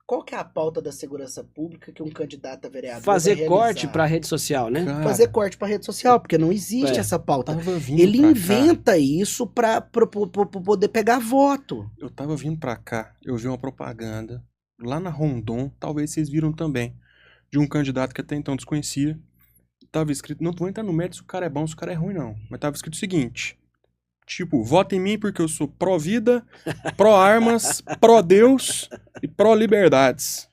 Qual que é a pauta da segurança pública que um candidato a vereador Fazer vai corte realizar? para rede social, né? Cara, Fazer corte para rede social, porque não existe É. essa pauta. tava vindo Ele pra cá. inventa isso para poder pegar voto. Eu tava vindo pra cá, eu vi uma propaganda lá na Rondon, talvez vocês viram também, de um candidato que até então desconhecia. Tava escrito, não vou entrar no mérito se o cara é bom, se o cara é ruim, não. Mas tava escrito o seguinte, tipo, vota em mim porque eu sou pró-vida, pró-armas, pró-Deus e pró-liberdades.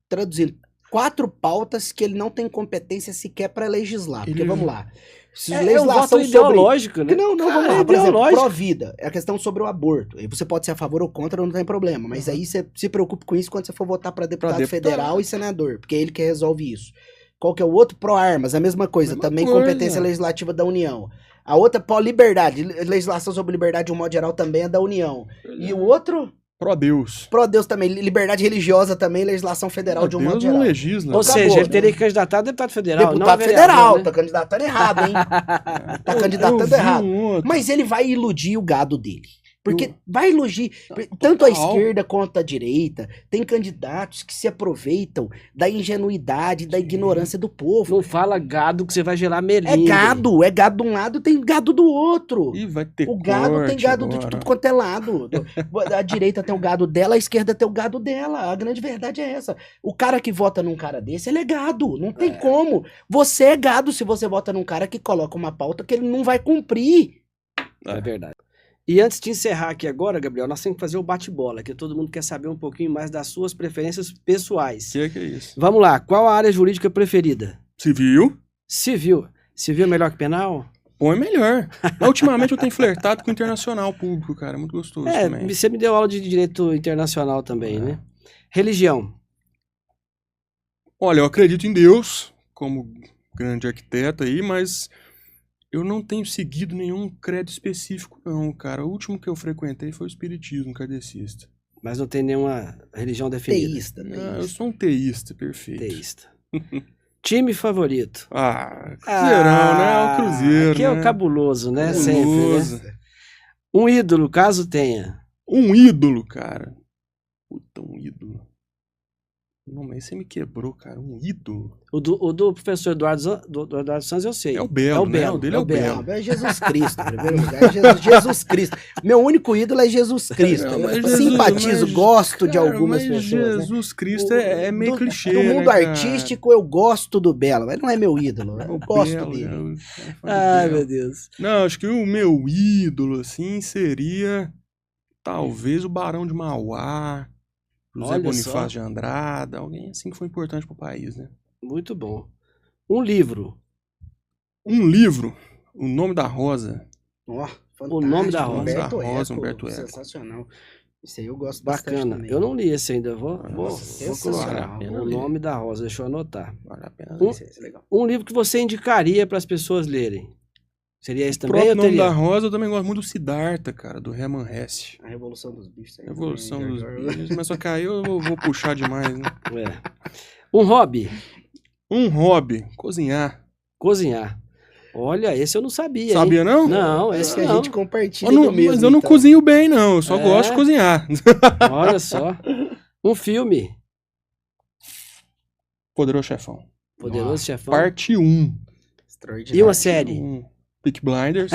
Traduzindo, 4 pautas que ele não tem competência sequer para legislar. Porque Ele- vamos lá. Se É um legislação voto ideológico, né? Não, Cara, vamos lá. é Por exemplo, ideológico. pró-vida. É a questão sobre o aborto. Aí você pode ser a favor ou contra, não tem problema. Mas aí você se preocupe com isso quando você for votar para deputado deputado. federal e senador. Porque é ele que resolve isso. Qual que é o outro? Pró-armas. A mesma coisa. Mesma Também coisa. competência legislativa da União. A outra, pró-liberdade. Legislação sobre liberdade de um modo geral também é da União. E o outro? Pró-Deus. Pró-Deus também. Liberdade religiosa também, legislação federal de um modo Deus não geral. legisla. Ou Acabou, seja, ele né? teria que candidatar a deputado federal. Deputado não federal, vereador, né? tá candidatando errado, hein? Tá Eu candidatando vi errado. um outro. Mas ele vai iludir o gado dele. Porque Eu- vai iludir. Total. Tanto a esquerda quanto a direita, tem candidatos que se aproveitam da ingenuidade, da ignorância do povo. Não fala gado que você vai gerar melindre. É gado de um lado, tem gado do outro. Ih, vai ter O gado tem corte gado de agora. tudo quanto é lado. A direita tem o gado dela, a esquerda tem o gado dela. A grande verdade é essa. O cara que vota num cara desse, ele é gado. Não tem como. Você é gado se você vota num cara que coloca uma pauta que ele não vai cumprir. É verdade. E antes de encerrar aqui agora, Gabriel, nós temos que fazer o bate-bola, que todo mundo quer saber um pouquinho mais das suas preferências pessoais. Que é isso? Vamos lá, qual a área jurídica preferida? Civil? Civil. Civil é melhor que penal? Põe melhor. Mas, ultimamente eu tenho flertado com o internacional público, cara. É muito gostoso É, também. você me deu aula de direito internacional também, né? Religião. Olha, eu acredito em Deus, como grande arquiteto aí, mas eu não tenho seguido nenhum credo específico, não, cara. O último que eu frequentei foi o espiritismo kardecista. Mas não tem nenhuma religião definida. Teísta, né? Ah, eu sou um teísta, perfeito. Teísta. Time favorito. Ah, Cruzeirão, né? O Cruzeiro, Aqui é né? o cabuloso, né? Cabuloso. Sempre, né? Um ídolo, caso tenha. Um ídolo, cara. Puta, um ídolo. Não, mas você me quebrou, cara. Um ídolo. O do professor Eduardo Santos eu sei. É o Belo, É o né? Belo, O dele é o Belo. Não, é Jesus Cristo, em primeiro lugar. É Jesus Cristo. Meu único ídolo é Jesus Cristo. Não, mas Eu Jesus- simpatizo, mas, gosto de cara, algumas mas pessoas. Né? Jesus Cristo é meio clichê, Do mundo né, cara? artístico, eu gosto do Belo, mas não é meu ídolo. Eu O gosto Belo, dele. eu falo do Ai, Belo. meu Deus. Não, acho que o meu ídolo, assim, seria talvez o Barão de Mauá, José Olha Bonifácio só. de Andrada, alguém assim que foi importante pro país, né? Muito bom. Um livro. Um livro, O Nome da Rosa. Ó, O Nome da Rosa. Humberto Rosa, Eco, Humberto Eco. sensacional. Isso aí eu gosto bastante Bacana. também. Eu não li esse ainda. Vou sensacional. colocar. Vale a pena O ler. Nome da Rosa. Deixa eu anotar. Vale a pena. Um- Esse é legal. Um livro que você indicaria para as pessoas lerem. Seria esse O também? próprio Ou Nome teria? da Rosa, eu também gosto muito do Siddhartha, cara, do Hermann Hesse. A Revolução dos Bichos. aí Revolução também, dos agora- Bichos, mas só que aí eu vou puxar demais, né? É. Um hobby. Um hobby, cozinhar. Cozinhar. Olha, esse eu não sabia, hein? Sabia não? Não, Acho esse que a não. gente compartilha Eu não- do mesmo, mas eu não então. cozinho bem, não. Eu só É? gosto de cozinhar. Olha só. Um filme. Poderoso Chefão. Poderoso Chefão. Parte 1. Extraordinário. E uma série. Peaky Blinders.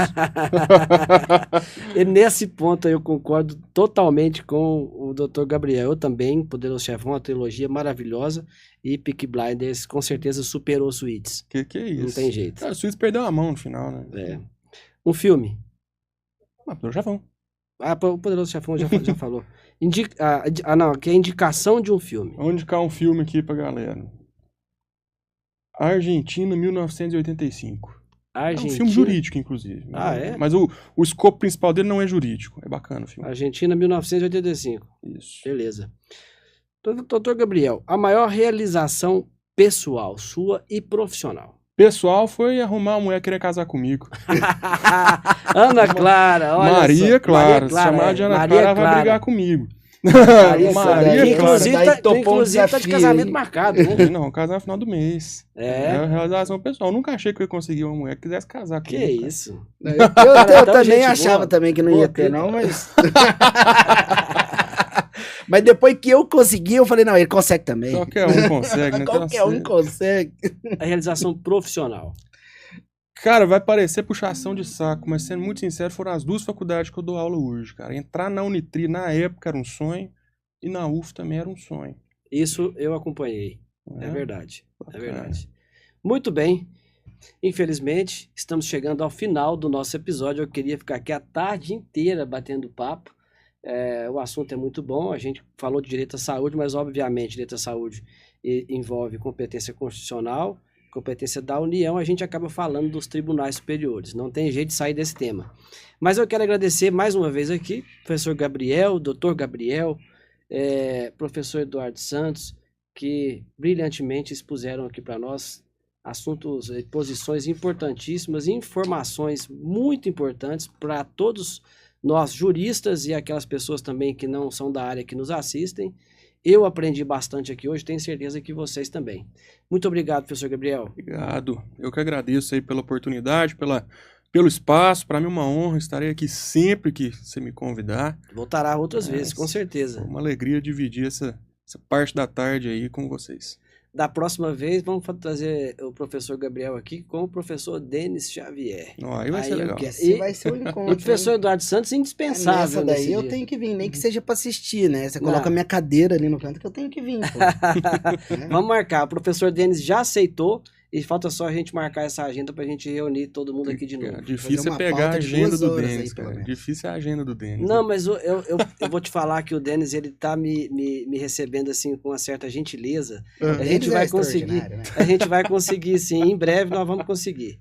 E nesse ponto eu concordo totalmente com o Dr. Gabriel. Eu também, Poderoso Chefão, uma trilogia maravilhosa. E Peaky Blinders com certeza superou Suits. que é isso? Não tem jeito. Ah, o Suíço perdeu a mão no final, né? É. Um filme. Ah, Poderoso Chefão. Ah, o Poderoso Chefão já falou. Não, que é indicação de um filme. Vamos indicar um filme aqui pra galera. Argentina, 1985. É um Argentina. filme jurídico, inclusive. Ah, é? Mas o escopo principal dele não é jurídico. É bacana o filme. Argentina, 1985. Isso. Beleza. Doutor Gabriel, a maior realização pessoal sua e profissional. Pessoal foi arrumar uma mulher que queria casar comigo. Ana Clara, olha Maria só. Clara. Se Maria chamar de Ana Maria Clara, ela vai brigar comigo. Maria Clara. Maria Que, Clara. inclusive, Daí topou um inclusive tá de desafio, casamento hein? marcado, né? Não, casar no final do mês. É? a realização pessoal. Eu nunca achei que eu ia conseguir uma mulher que quisesse casar Que comigo. cara. isso? Eu Tão também gente achava boa. também que não Pô, ia ter, que- não, mas... Mas depois que eu consegui, eu falei, não, ele consegue também. Qualquer um consegue, né? Então, Qualquer um assim, consegue. A realização profissional. Cara, vai parecer puxação de saco, mas sendo muito sincero, foram as duas faculdades que eu dou aula hoje, cara. Entrar na Unitri na época era um sonho e na UF também era um sonho. Isso eu acompanhei. É né? verdade. É Bacana. verdade. Muito bem. Infelizmente, estamos chegando ao final do nosso episódio. Eu queria ficar aqui a tarde inteira batendo papo. O assunto é muito bom, a gente falou de direito à saúde, mas obviamente direito à saúde envolve competência constitucional, competência da União, a gente acaba falando dos tribunais superiores, não tem jeito de sair desse tema. Mas eu quero agradecer mais uma vez aqui, professor Gabriel, doutor Gabriel, professor Eduardo Santos, que brilhantemente expuseram aqui para nós assuntos, posições importantíssimas, informações muito importantes para todos nós juristas e aquelas pessoas também que não são da área que nos assistem. Eu aprendi bastante aqui hoje, tenho certeza que vocês também. Muito obrigado, professor Gabriel. Obrigado. Eu que agradeço aí pela oportunidade, pelo espaço. Para mim é uma honra, estarei aqui sempre que você me convidar. Voltará outras vezes, com certeza. É uma alegria dividir essa parte da tarde aí com vocês. Da próxima vez, vamos trazer o professor Gabriel aqui com o professor Denis Xavier. Aí vai ser legal. Esse vai ser o encontro. E o professor Eduardo Santos, indispensável. Nessa daí eu tenho que vir, nem que seja para assistir, né? Você coloca a minha cadeira ali no canto que eu tenho que vir. Vamos marcar. O professor Denis já aceitou e falta só a gente marcar essa agenda pra gente reunir todo mundo aqui de novo. Difícil é pegar a agenda do Denis, cara. Difícil é a agenda do Denis. Não, mas eu vou te falar que o Denis, ele tá me recebendo assim com uma certa gentileza. A gente vai conseguir, né? A gente vai conseguir sim, em breve nós vamos conseguir.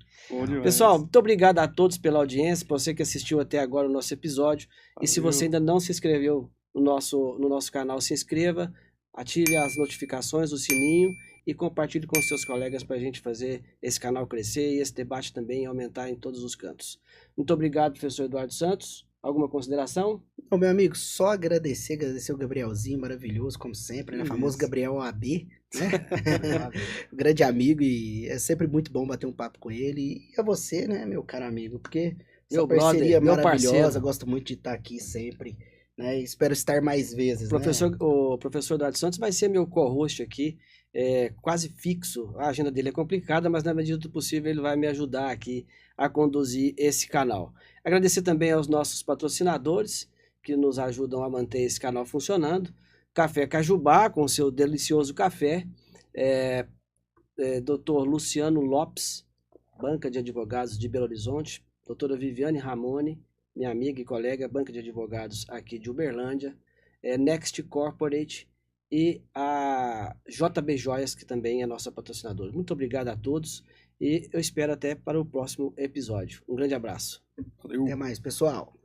Pessoal, muito obrigado a todos pela audiência, para você que assistiu até agora o nosso episódio. Valeu. E se você ainda não se inscreveu no nosso canal, se inscreva, ative as notificações, o sininho e compartilhe com seus colegas para a gente fazer esse canal crescer e esse debate também aumentar em todos os cantos. Muito obrigado, professor Eduardo Santos. Alguma consideração? Bom, meu amigo, só agradecer o Gabrielzinho, maravilhoso, como sempre, né? O famoso Gabriel OAB, né? Grande amigo, e é sempre muito bom bater um papo com ele. E a você, né, meu caro amigo, porque essa parceria maravilhosa, gosto muito de estar aqui sempre, né? E espero estar mais vezes, O professor Eduardo Santos vai ser meu co-host aqui, quase fixo. A agenda dele é complicada, mas na medida do possível ele vai me ajudar aqui a conduzir esse canal. Agradecer também aos nossos patrocinadores que nos ajudam a manter esse canal funcionando. Café Cajubá, com seu delicioso café. Dr. Luciano Lopes, banca de advogados de Belo Horizonte. Doutora Viviane Ramone, minha amiga e colega, banca de advogados aqui de Uberlândia. Next Corporate e a JB Joias, que também é nossa patrocinadora. Muito obrigado a todos e eu espero até para o próximo episódio. Um grande abraço. Valeu. Até mais, pessoal.